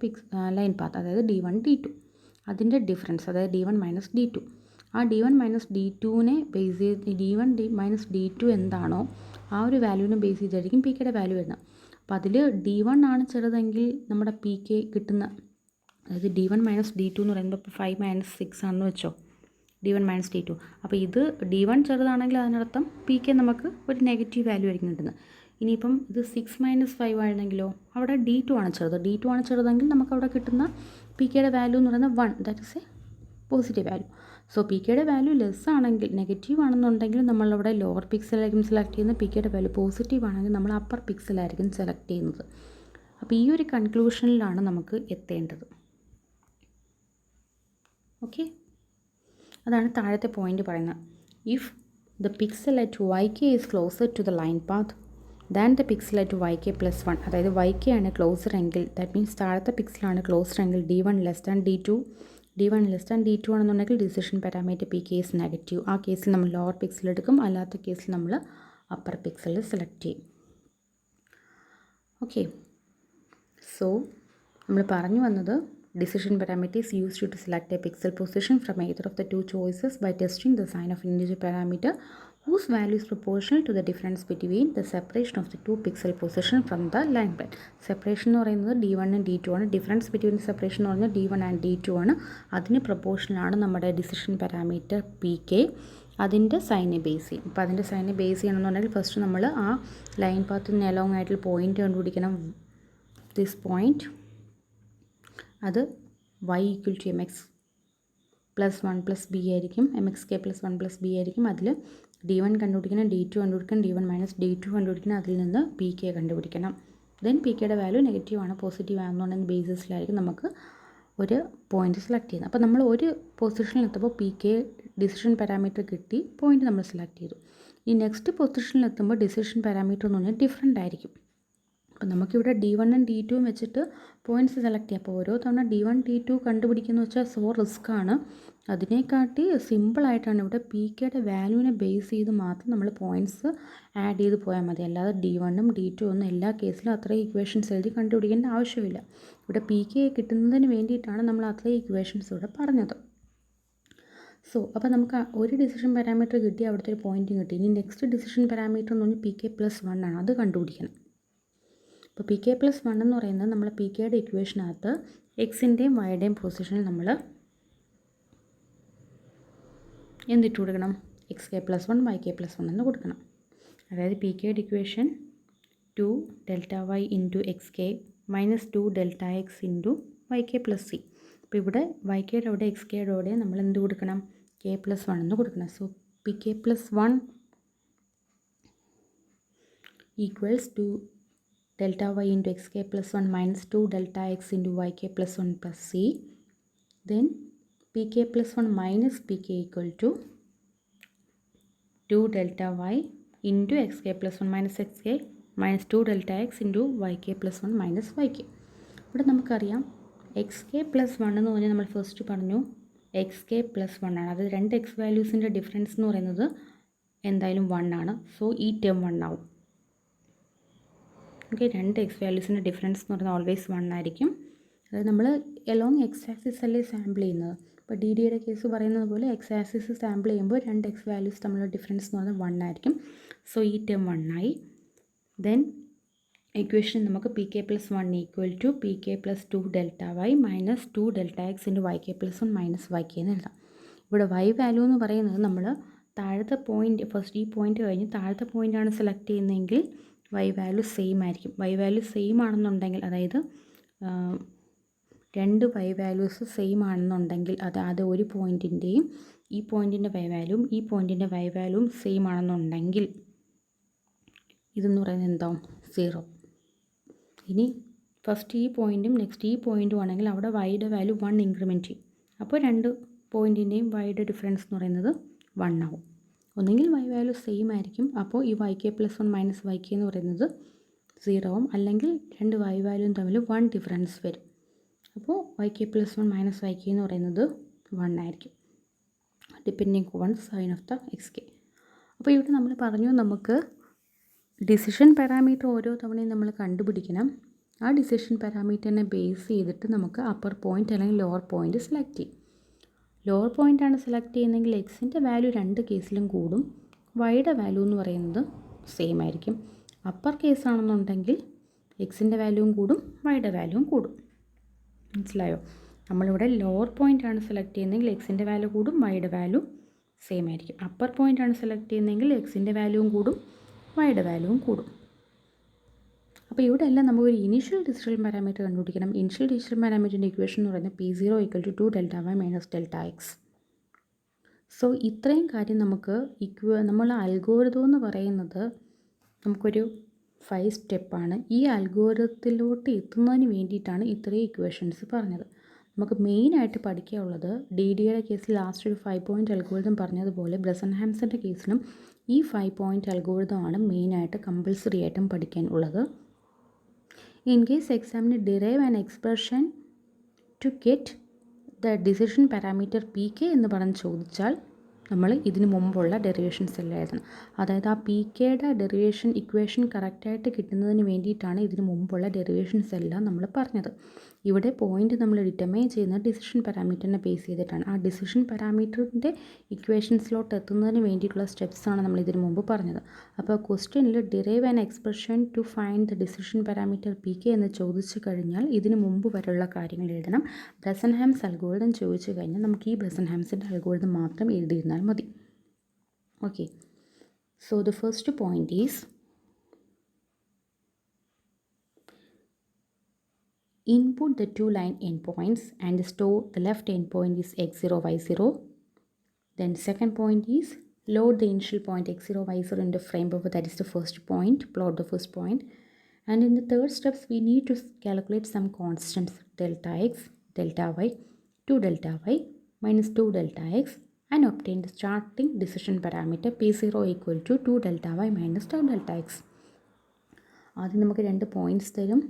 line path, അതായത് d1 d2, അതിൻ്റെ ഡിഫറൻസ്, അതായത് d1 മൈനസ് d2. ആ d1 മൈനസ് d2നെ ബേസ് ചെയ്ത് d1 മൈനസ് d2 എന്താണോ ആ ഒരു വാല്യൂവിനെ ബേസ് ചെയ്തായിരിക്കും പി കെയുടെ വാല്യൂ വരുന്നത്. അപ്പോൾ അതിൽ d1 ആണ് ചെറുതെങ്കിൽ നമ്മുടെ പി കെ കിട്ടുന്ന, അതായത് d1 മൈനസ് d2 എന്ന് പറയുമ്പോൾ ഇപ്പോൾ 5 മൈനസ് 6 ആണെന്ന് വെച്ചോ, d1 മൈനസ് d2. അപ്പോൾ ഇത് d1 ചെറുതാണെങ്കിൽ അതിനർത്ഥം പി കെ നമുക്ക് ഒരു നെഗറ്റീവ് വാല്യൂ ആയിരിക്കും കിട്ടുന്നത്. ഇനിയിപ്പം ഇത് 6 മൈനസ് 5 ആണെങ്കിലോ അവിടെ d2 ആണ് ചെറുത്. d2 ആണ് ചെറുതെങ്കിൽ നമുക്ക് അവിടെ കിട്ടുന്ന പി കെയുടെ വാല്യൂ എന്ന് പറയുന്നത് 1, that is A positive value. So P കെയുടെ വാല്യൂ ലെസ് ആണെങ്കിൽ, നെഗറ്റീവ് ആണെന്നുണ്ടെങ്കിൽ നമ്മളവിടെ ലോവർ പിക്സലായിരിക്കും സെലക്ട് ചെയ്യുന്നത്. പി കെയുടെ വാല്യൂ പോസിറ്റീവ് ആണെങ്കിൽ നമ്മൾ അപ്പർ പിക്സലായിരിക്കും സെലക്ട് ചെയ്യുന്നത്. അപ്പോൾ ഈ ഒരു കൺക്ലൂഷനിലാണ് നമുക്ക് എത്തേണ്ടത്. ഓക്കെ, അതാണ് താഴത്തെ പോയിൻ്റ് പറയുന്നത്. If the pixel at y k is closer to the line path than the pixel at y k plus 1, അതായത് വൈ കെ ആണ് ക്ലോസർ എങ്കിൽ, ദാറ്റ് മീൻസ് താഴത്തെ പിക്സലാണ് ക്ലോസർ എങ്കിൽ d1 less than d2, d1 less than d2 ആണെന്നുണ്ടെങ്കിൽ decision parameter p K is negative. ആ കേസിൽ നമ്മൾ ലോവർ പിക്സൽ എടുക്കും, അല്ലാത്ത കേസിൽ നമ്മൾ അപ്പർ പിക്സൽ സെലക്ട് ചെയ്യും. ഓക്കെ, സോ നമ്മൾ പറഞ്ഞു വന്നത് decision parameter is used to select a pixel position from either of the 2 choices by testing the sign of an integer parameter whose value is proportional to the difference between the separation of the 2 pixel position from the line plane. Separation എന്ന് പറയുന്നത് d1 and d2 ആണ്. ഡിഫറൻസ് ബിറ്റ്വീൻ സെപ്പറേഷൻ എന്ന് പറഞ്ഞാൽ d1 and d2 ആണ്. അതിന് പ്രൊപ്പോർഷണൽ ആണ് നമ്മുടെ ഡിസിഷൻ പാരാമീറ്റർ പി കെ. അതിൻ്റെ സൈനെ ബേസ് ചെയ്യും. അപ്പോൾ അതിൻ്റെ സൈനെ ബേസ് ചെയ്യണമെന്നുണ്ടെങ്കിൽ ഫസ്റ്റ് നമ്മൾ ആ ലൈൻ പാത്തിന് അലോങ് ആയിട്ടുള്ള പോയിൻ്റ് കണ്ടുപിടിക്കണം. ദിസ് പോയിൻറ്റ് അത് y equal to mx plus 1 plus b ആയിരിക്കും. mxk പ്ലസ് 1 പ്ലസ് ബി ആയിരിക്കും. അതിൽ d1 കണ്ടുപിടിക്കണം, d2 കണ്ടുപിടിക്കണം, d1 മൈനസ് d2 കണ്ടുപിടിക്കണം. അതിൽ നിന്ന് pk കണ്ടുപിടിക്കണം. ദെൻ pkയുടെ വാല്യൂ നെഗറ്റീവാണ് പോസിറ്റീവ് ആണെന്നുണ്ടെങ്കിൽ ബേസിസിലായിരിക്കും നമുക്ക് ഒരു പോയിന്റ് സെലക്ട് ചെയ്യുന്നത്. അപ്പോൾ നമ്മൾ ഒരു പൊസിഷനിൽ എത്തുമ്പോൾ pk ഡിസിഷൻ പാരാമീറ്റർ കിട്ടി, പോയിന്റ് നമ്മൾ സെലക്ട് ചെയ്തു. ഈ നെക്സ്റ്റ് പൊസിഷനിൽ എത്തുമ്പോൾ ഡിസിഷൻ പാരാമീറ്റർ എന്ന് പറഞ്ഞാൽ ഡിഫറെൻ്റ് ആയിരിക്കും. അപ്പോൾ നമുക്കിവിടെ d1 ഉം d2 വെച്ചിട്ട് പോയിൻറ്റ്സ് സെലക്ട് ചെയ്യാം. അപ്പോൾ ഓരോ തവണ d1 d2 കണ്ടുപിടിക്കുന്നത് വെച്ചാൽ റിസ്ക് ആണ്. അതിനെക്കാട്ടി സിമ്പിളായിട്ടാണ് ഇവിടെ pkയുടെ വാല്യൂവിനെ ബേസ് ചെയ്ത് മാത്രം നമ്മൾ പോയിൻറ്റ്സ് ആഡ് ചെയ്ത് പോയാൽ മതി. അല്ലാതെ d1 ഉം d2 ഒന്നും എല്ലാ കേസിലും അത്രയും ഇക്വേഷൻസ് എഴുതി കണ്ടുപിടിക്കേണ്ട ആവശ്യമില്ല. ഇവിടെ pk കിട്ടുന്നതിന് വേണ്ടിയിട്ടാണ് നമ്മൾ അത്രയും ഇക്വേഷൻസ് ഇവിടെ പറഞ്ഞത്. അപ്പോൾ നമുക്ക് ഒരു ഡിസിഷൻ പാരാമീറ്റർ കിട്ടി, അവിടുത്തെ ഒരു പോയിൻറ്റും കിട്ടി. ഇനി നെക്സ്റ്റ് ഡിസിഷൻ പാരാമീറ്റർ എന്ന് പറഞ്ഞാൽ pk പ്ലസ് 1 ആണ്, അത് കണ്ടുപിടിക്കണം. അപ്പോൾ pk പ്ലസ് 1 എന്ന് പറയുന്നത് നമ്മൾ pkയുടെ ഇക്വേഷനകത്ത് എക്സിൻ്റെയും വൈയുടെയും പൊസിഷനിൽ നമ്മൾ എന്തിട്ട് കൊടുക്കണം? xk പ്ലസ് 1 yk പ്ലസ് 1 എന്ന് കൊടുക്കണം. അതായത് pkയുടെ equation 2 delta y into xk minus 2 delta x into yk plus c. അപ്പോൾ ഇവിടെ ykയുടെ അവിടെ xkയുടെ അവിടെ നമ്മൾ എന്ത് കൊടുക്കണം? k പ്ലസ് 1 എന്ന് കൊടുക്കണം. So pk plus 1 equals to delta y into xk plus 1 minus 2 delta x into yk plus 1 plus c. Then pk plus 1 minus pk equal to 2 delta y into xk plus 1 minus xk minus 2 delta x into yk plus 1 minus yk. ഇവിടെ നമുക്കറിയാം xk plus 1 എന്ന് പറഞ്ഞാൽ നമ്മൾ ഫസ്റ്റ് പറഞ്ഞു xk plus 1 ആണ്. അത് രണ്ട് x വാല്യൂസിൻ്റെ ഡിഫറൻസ് എന്ന് പറയുന്നത് എന്തായാലും 1 ആണ്. സോ ഈ ടേം 1 ആവും. ഓക്കെ, രണ്ട് എക്സ് വാല്യൂസിൻ്റെ ഡിഫറൻസ് എന്ന് പറഞ്ഞാൽ ഓൾവേസ് 1 ആയിരിക്കും. അതായത് നമ്മൾ എലോങ് എക്സ് ആക്സിസ് അല്ലേ സാമ്പിൾ ചെയ്യുന്നത്. ഇപ്പോൾ ഡി ഡിയുടെ കേസ് പറയുന്നത് പോലെ എക്സ് ആക്സിസ് സാമ്പിൾ ചെയ്യുമ്പോൾ രണ്ട് എക്സ് വാല്യൂസ് തമ്മിലുള്ള ഡിഫറൻസ് എന്ന് പറഞ്ഞാൽ 1 ആയിരിക്കും. സോ ഈ ടേം 1 ആയി. ദെൻ ഇക്വേഷൻ നമുക്ക് pk plus 1 equal to pk plus 2 delta y minus 2 delta x into yk plus 1 minus yk എന്ന് എഴുതാം. ഇവിടെ y വാല്യൂ എന്ന് പറയുന്നത് നമ്മൾ താഴത്തെ പോയിൻറ്റ്, ഫസ്റ്റ് ഈ പോയിൻറ്റ് കഴിഞ്ഞ് താഴത്തെ പോയിൻ്റാണ് സെലക്ട് ചെയ്യുന്നതെങ്കിൽ y വാല്യൂ സെയിം ആയിരിക്കും. y വാല്യൂ സെയിം ആണെന്നുണ്ടെങ്കിൽ, അതായത് രണ്ട് y വാല്യൂസ് സെയിം ആണെന്നുണ്ടെങ്കിൽ, അതായത് ഒരു പോയിൻറ്റിൻ്റെയും ഈ പോയിൻറ്റിൻ്റെ y വാല്യൂവും ഈ പോയിൻറ്റിൻ്റെ y വാല്യൂവും സെയിം ആണെന്നുണ്ടെങ്കിൽ ഇതെന്ന് പറയുന്നത് എന്താവും? 0. ഇനി ഫസ്റ്റ് ഈ പോയിൻറ്റും നെക്സ്റ്റ് ഈ പോയിൻറ്റും ആണെങ്കിൽ അവിടെ yയുടെ വാല്യൂ 1 ഇൻക്രിമെൻറ്റ് ചെയ്യും. അപ്പോൾ രണ്ട് പോയിൻറ്റിൻ്റെയും yയുടെ ഡിഫറൻസ് എന്ന് പറയുന്നത് 1 ആവും. ഒന്നെങ്കിൽ y വാല്യൂ സെയിം ആയിരിക്കും, അപ്പോൾ ഈ yk പ്ലസ് 1 മൈനസ് yk എന്ന് പറയുന്നത് 0 ആവും. അല്ലെങ്കിൽ രണ്ട് y വാല്യൂവും തമ്മിൽ 1 ഡിഫറൻസ് വരും. അപ്പോൾ yk പ്ലസ് 1 മൈനസ് yk എന്ന് പറയുന്നത് 1 ആയിരിക്കും, depending on sign of the xk. അപ്പോൾ ഇവിടെ നമ്മൾ പറഞ്ഞു നമുക്ക് ഡിസിഷൻ പാരാമീറ്റർ ഓരോ തവണയും നമ്മൾ കണ്ടുപിടിക്കണം. ആ ഡിസിഷൻ പാരാമീറ്ററിനെ ബേസ് ചെയ്തിട്ട് നമുക്ക് അപ്പർ പോയിൻ്റ് അല്ലെങ്കിൽ ലോവർ പോയിൻ്റ് സെലക്ട് ചെയ്യും. ലോവർ പോയിൻ്റാണ് സെലക്ട് ചെയ്യുന്നതെങ്കിൽ എക്സിൻ്റെ വാല്യൂ രണ്ട് കേസിലും കൂടും, വൈയുടെ വാല്യൂ എന്ന് പറയുന്നത് സെയിം ആയിരിക്കും. അപ്പർ കേസ് ആണെന്നുണ്ടെങ്കിൽ എക്സിൻ്റെ വാല്യൂവും കൂടും വൈയുടെ വാല്യൂവും കൂടും. മനസ്സിലായോ? നമ്മളിവിടെ ലോവർ പോയിൻ്റാണ് സെലക്ട് ചെയ്യുന്നതെങ്കിൽ എക്സിൻ്റെ വാല്യൂ കൂടും വൈയുടെ വാല്യൂ സെയിം ആയിരിക്കും. അപ്പർ പോയിൻ്റാണ് സെലക്ട് ചെയ്യുന്നതെങ്കിൽ എക്സിൻ്റെ വാല്യൂവും കൂടും വൈയുടെ വാല്യൂവും കൂടും. അപ്പോൾ ഇവിടെ എല്ലാം നമുക്കൊരു ഇനീഷ്യൽ ഡിസിഷൻ പാരാമീറ്റർ കണ്ടുപിടിക്കണം. ഇനീഷ്യൽ ഡിസിഷൻ പാരാമീറ്ററിൻ്റെ ഇക്വേഷൻ എന്ന് പറയുന്നത് p0 equal to 2 delta y minus delta x. So ഇത്രയും കാര്യം നമുക്ക് നമ്മൾ അൽഗോരിതം എന്ന് പറയുന്നത് നമുക്കൊരു 5 സ്റ്റെപ്പാണ്. ഈ അൽഗോരിതത്തിലോട്ട് എത്തുന്നതിന് വേണ്ടിയിട്ടാണ് ഇത്രയും ഇക്വേഷൻസ് പറഞ്ഞത്. നമുക്ക് മെയിനായിട്ട് പഠിക്കാനുള്ളത് ഡിയുടെ കേസിൽ ലാസ്റ്റ് ഒരു 5 പോയിൻ്റ് അൽഗോരിതം പറഞ്ഞതുപോലെ ബ്രസൻഹാംസിൻ്റെ കേസിലും ഈ 5 പോയിൻ്റ് അൽഗോരിതമാണ് മെയിനായിട്ട് കമ്പൽസറി ആയിട്ടും പഠിക്കാനുള്ളത്. In case examine derive an expression to get the decision parameter pk എന്ന് പറഞ്ഞ് ചോദിച്ചാൽ നമ്മൾ ഇതിന് മുമ്പുള്ള ഡെറിവേഷൻസ് എല്ലാം എഴുതണം. അതായത് ആ പി കെയുടെ ഡെറിവേഷൻ ഇക്വേഷൻ കറക്റ്റായിട്ട് കിട്ടുന്നതിന് വേണ്ടിയിട്ടാണ് ഇതിന് മുമ്പുള്ള ഡെറിവേഷൻസ് എല്ലാം നമ്മൾ പറഞ്ഞത്. ഇവിടെ പോയിൻ്റ് നമ്മൾ ഡിറ്റർമൈൻ ചെയ്യുന്നത് ഡിസിഷൻ പാരാമീറ്ററിനെ ബേസ് ചെയ്തിട്ടാണ്. ആ ഡിസിഷൻ പാരാമീറ്ററിൻ്റെ ഇക്വേഷൻസിലോട്ട് എത്തുന്നതിന് വേണ്ടിയിട്ടുള്ള സ്റ്റെപ്സാണ് നമ്മൾ ഇതിന് മുമ്പ് പറഞ്ഞത്. അപ്പോൾ ക്വസ്റ്റ്യനിൽ derive an expression to find the decision parameter p k എന്ന് ചോദിച്ചു കഴിഞ്ഞാൽ ഇതിന് മുമ്പ് വരെയുള്ള കാര്യങ്ങൾ എഴുതണം. ബ്രസൻഹാംസ് അൽഗോരിതം ചോദിച്ചു കഴിഞ്ഞാൽ നമുക്ക് ഈ ബ്രസൻഹാംസിൻ്റെ അൽഗോരിതം മാത്രം എഴുതിയിരുന്നാൽ മതി. Okay, so the first point is input the two line endpoints and store the left endpoint is x0, y0. Then second point is load the initial point x0, y0 into frame buffer, that is the first point, plot the first point. And in the third steps, we need to calculate some constants, delta x, delta y, 2 delta y minus 2 delta x, and obtain the starting decision parameter p0 equal to 2 delta y minus 2 delta x. ആദ്യം നമുക്ക് രണ്ട് പോയിൻറ്റ്സ് തരും.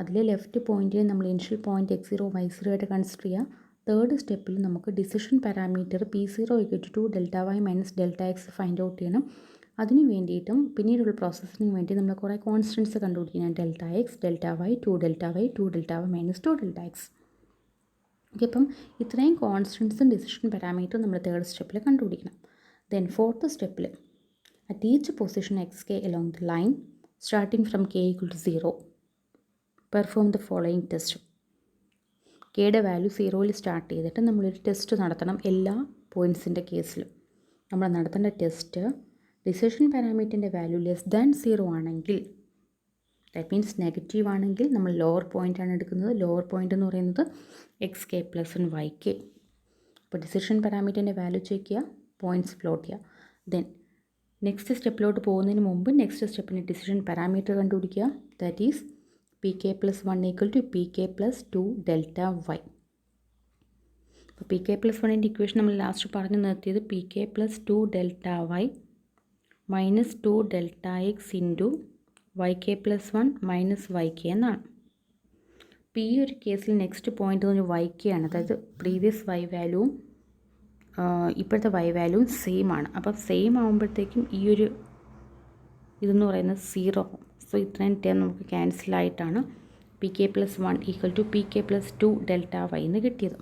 അതിലെ ലെഫ്റ്റ് പോയിൻറ്റിനെ നമ്മൾ ഇനിഷ്യൽ പോയിൻറ്റ് x0, y0 ആയിട്ട് കൺസിഡർ ചെയ്യുക. തേർഡ് സ്റ്റെപ്പിൽ നമുക്ക് decision parameter p0 equal to 2 delta y minus delta x find out ചെയ്യണം. അതിന് വേണ്ടിയിട്ടും പിന്നീടുള്ള പ്രോസസ്സിന് വേണ്ടി നമ്മൾ കുറേ കോൺസ്റ്റൻസ് കണ്ടുപിടിക്കണം. Delta x, delta y, 2 delta y, 2 delta y minus 2 delta x. Okay, അപ്പം ഇത്രയും കോൺസ്റ്റൻസും ഡിസിഷൻ പാരാമീറ്ററും നമ്മൾ തേർഡ് സ്റ്റെപ്പിൽ കണ്ടുപിടിക്കണം. ദെൻ ഫോർത്ത് സ്റ്റെപ്പിൽ at each position x k along the line starting from k equal to 0 perform the following test. കെയുടെ വാല്യൂ 0യിൽ സ്റ്റാർട്ട് ചെയ്തിട്ട് നമ്മളൊരു ടെസ്റ്റ് നടത്തണം. എല്ലാ പോയിൻറ്റ്സിൻ്റെ കേസിലും നമ്മൾ നടത്തേണ്ട ടെസ്റ്റ് ഡിസിഷൻ പാരാമീറ്ററിൻ്റെ വാല്യൂ ലെസ് ദാൻ 0 ആണെങ്കിൽ, ദാറ്റ് മീൻസ് നെഗറ്റീവ് ആണെങ്കിൽ നമ്മൾ ലോവർ പോയിൻ്റാണ് എടുക്കുന്നത്. ലോവർ പോയിൻ്റ് എന്ന് പറയുന്നത് x k plus 1 y k. അപ്പോൾ ഡിസിഷൻ പാരാമീറ്ററിൻ്റെ വാല്യൂ ചെക്ക് ചെയ്യുക, പോയിൻറ്റ്സ് പ്ലോട്ട് ചെയ്യുക. ദെൻ നെക്സ്റ്റ് സ്റ്റെപ്പിലോട്ട് പോകുന്നതിന് മുമ്പ് നെക്സ്റ്റ് സ്റ്റെപ്പിന് ഡിസിഷൻ പാരാമീറ്റർ കണ്ടുപിടിക്കുക. That is p K plus 1 equal to P K plus 2 delta y. അപ്പോൾ പി കെ പ്ലസ് 1ൻ്റെ ഇക്വേഷൻ നമ്മൾ ലാസ്റ്റ് പറഞ്ഞു നിർത്തിയത് p K plus 2 delta y minus 2 delta x into y k plus 1 minus y k എന്നാണ്. അപ്പോൾ ഈ ഒരു കേസിൽ നെക്സ്റ്റ് പോയിൻ്റ് എന്ന് പറഞ്ഞാൽ വൈ കെ ആണ്. അതായത് പ്രീവിയസ് വൈ വാല്യൂവും ഇപ്പോഴത്തെ വൈ വാല്യൂവും സെയിം ആണ്. അപ്പോൾ സെയിം ആകുമ്പോഴത്തേക്കും ഈ ഒരു ഇതെന്ന് പറയുന്നത് 0 ആവും. സോ ഇത്രയും ടേം നമുക്ക് ക്യാൻസലായിട്ടാണ് P K plus 1 equal to P K plus 2 delta y എന്ന് കിട്ടിയത്.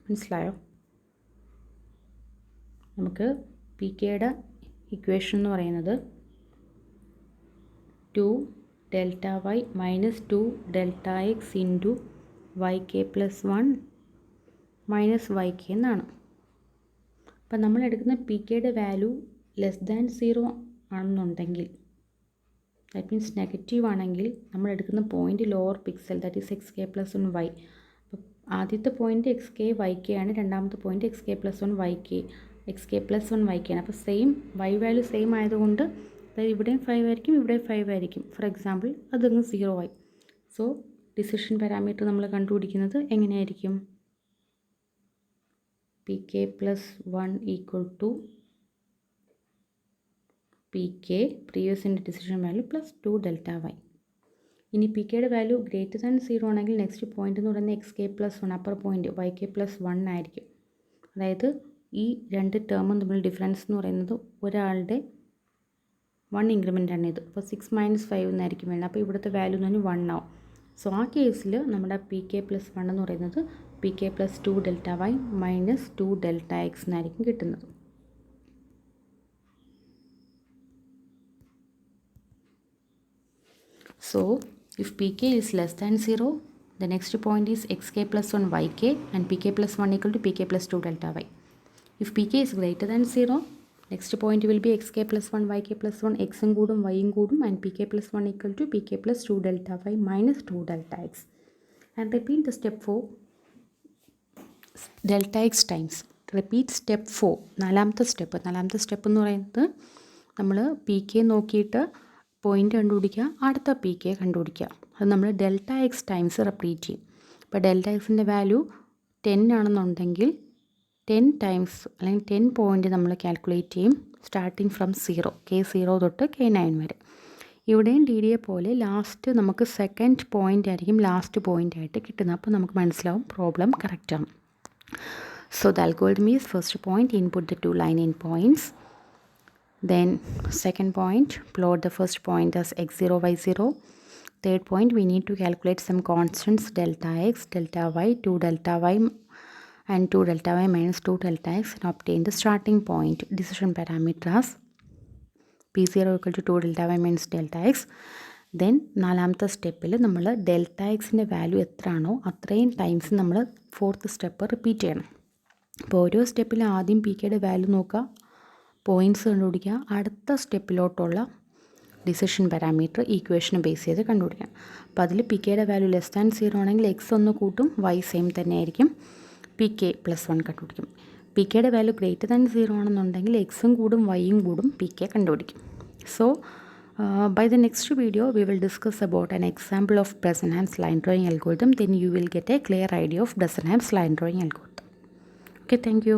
മനസ്സിലായോ? നമുക്ക് പി കെയുടെ ഇക്വേഷൻ എന്ന് പറയുന്നത് 2 delta y minus 2 delta x into y k plus 1 minus y k എന്നാണ്. അപ്പം നമ്മൾ എടുക്കുന്ന പി കെയുടെ വാല്യൂ ലെസ് ദാൻ 0 ആണെന്നുണ്ടെങ്കിൽ, ദാറ്റ് മീൻസ് നെഗറ്റീവ് ആണെങ്കിൽ നമ്മൾ എടുക്കുന്ന point lower pixel, that is x k plus 1 y. അപ്പം ആദ്യത്തെ point x k y k ആണ്, രണ്ടാമത്തെ point x k plus 1 y k, x k plus 1 y k ആണ്. അപ്പോൾ സെയിം വൈ വാല്യൂ സെയിം ആയതുകൊണ്ട് അതായത് ഇവിടെയും 5 ആയിരിക്കും, ഇവിടെയും 5 ആയിരിക്കും. ഫോർ എക്സാമ്പിൾ അതങ്ങ് 0 ആയി. സോ ഡിസിഷൻ പാരാമീറ്റർ നമ്മൾ കണ്ടുപിടിക്കുന്നത് എങ്ങനെയായിരിക്കും? P K plus 1 equal to P K പ്രീവിയസിൻ്റെ decision value plus 2 delta y. ഇനി പി കെയുടെ വാല്യൂ ഗ്രേറ്റർ ദാൻ 0 ആണെങ്കിൽ നെക്സ്റ്റ് പോയിൻ്റ് എന്ന് പറയുന്നത് x k plus 1 upper point y k plus 1 ആയിരിക്കും. അതായത് ഈ രണ്ട് ടേമും തമ്മിൽ ഡിഫറൻസ് എന്ന് പറയുന്നത് ഒരാളുടെ 1 ഇൻക്രിമെൻ്റ് ആണ് ഇത്. അപ്പോൾ 6 മൈനസ് 5 എന്നായിരിക്കും വേണ്ടത്. അപ്പോൾ ഇവിടുത്തെ വാല്യൂ എന്ന് പറഞ്ഞാൽ 1 ആവും. സോ ആ കേസിൽ നമ്മുടെ പി കെ പ്ലസ് 1 എന്ന് പറയുന്നത് p K plus 2 delta y minus 2 delta x എന്നായിരിക്കും കിട്ടുന്നത്. So if pk is less than 0, the next point is xk plus 1 yk and pk plus 1 equal to pk plus 2 delta y. If pk is greater than 0, next point will be xk plus 1 yk plus 1 x ഉം കൂടും y ഉം കൂടും and pk plus 1 equal to pk plus 2 delta y minus 2 delta x. And repeat the step 4 delta x times. Repeat step 4. നാലാമത്തെ സ്റ്റെപ്പ് എന്ന് പറയുന്നത് നമ്മൾ പി കെ നോക്കിയിട്ട് പോയിൻ്റ് കണ്ടുപിടിക്കുക, അടുത്ത പി കെ കണ്ടുപിടിക്കുക. അത് നമ്മൾ ഡെൽറ്റ എക്സ് ടൈംസ് റിപ്പീറ്റ് ചെയ്യും. ഇപ്പോൾ ഡെൽറ്റ എക്സിൻ്റെ വാല്യൂ 10 ആണെന്നുണ്ടെങ്കിൽ 10 ടൈംസ് അല്ലെങ്കിൽ 10 പോയിൻ്റ് നമ്മൾ കാൽക്കുലേറ്റ് ചെയ്യും സ്റ്റാർട്ടിങ് ഫ്രം 0, K0 തൊട്ട് K9 വരെ. ഇവിടെയും ഡി ഡിയെ പോലെ ലാസ്റ്റ് നമുക്ക് സെക്കൻഡ് പോയിൻ്റ് ആയിരിക്കും ലാസ്റ്റ് പോയിൻ്റ് ആയിട്ട് കിട്ടുന്നത്. അപ്പോൾ നമുക്ക് മനസ്സിലാവും പ്രോബ്ലം കറക്റ്റാണ്. So the algorithm is first point input the 2 line endpoints. Then second point, plot the first point as x0, y0. Third point, we need to calculate some constants delta x, delta y, 2 delta y and 2 delta y minus 2 delta x and obtain the starting point decision parameter as p0 equal to 2 delta y minus delta x. Then നാലാമത്തെ സ്റ്റെപ്പിൽ നമ്മൾ ഡെൽറ്റ എക്സിൻ്റെ വാല്യൂ എത്രയാണോ അത്രയും ടൈംസ് നമ്മൾ ഫോർത്ത് സ്റ്റെപ്പ് റിപ്പീറ്റ് ചെയ്യണം. അപ്പോൾ ഓരോ സ്റ്റെപ്പിൽ ആദ്യം പി കെയുടെ വാല്യൂ നോക്കുക, പോയിൻറ്റ്സ് കണ്ടുപിടിക്കുക, അടുത്ത സ്റ്റെപ്പിലോട്ടുള്ള ഡിസിഷൻ പാരാമീറ്റർ ഈക്വേഷനെ ബേസ് ചെയ്ത് കണ്ടുപിടിക്കാം. അപ്പോൾ അതിൽ പി കെയുടെ വാല്യൂ ലെസ് ദാൻ 0 ആണെങ്കിൽ എക്സ് ഒന്ന് കൂട്ടും, വൈ സെയിം തന്നെ ആയിരിക്കും, പി കെ പ്ലസ് 1 കണ്ടുപിടിക്കും. പി കെയുടെ വാല്യൂ ഗ്രേറ്റർ ദാൻ 0 ആണെന്നുണ്ടെങ്കിൽ എക്സും കൂടും വൈയും കൂടും, പി കെ കണ്ടുപിടിക്കും. So by the next video we will discuss about an example of Bresenham's line drawing algorithm. Then you will get a clear idea of Bresenham's line drawing algorithm. Okay, thank you.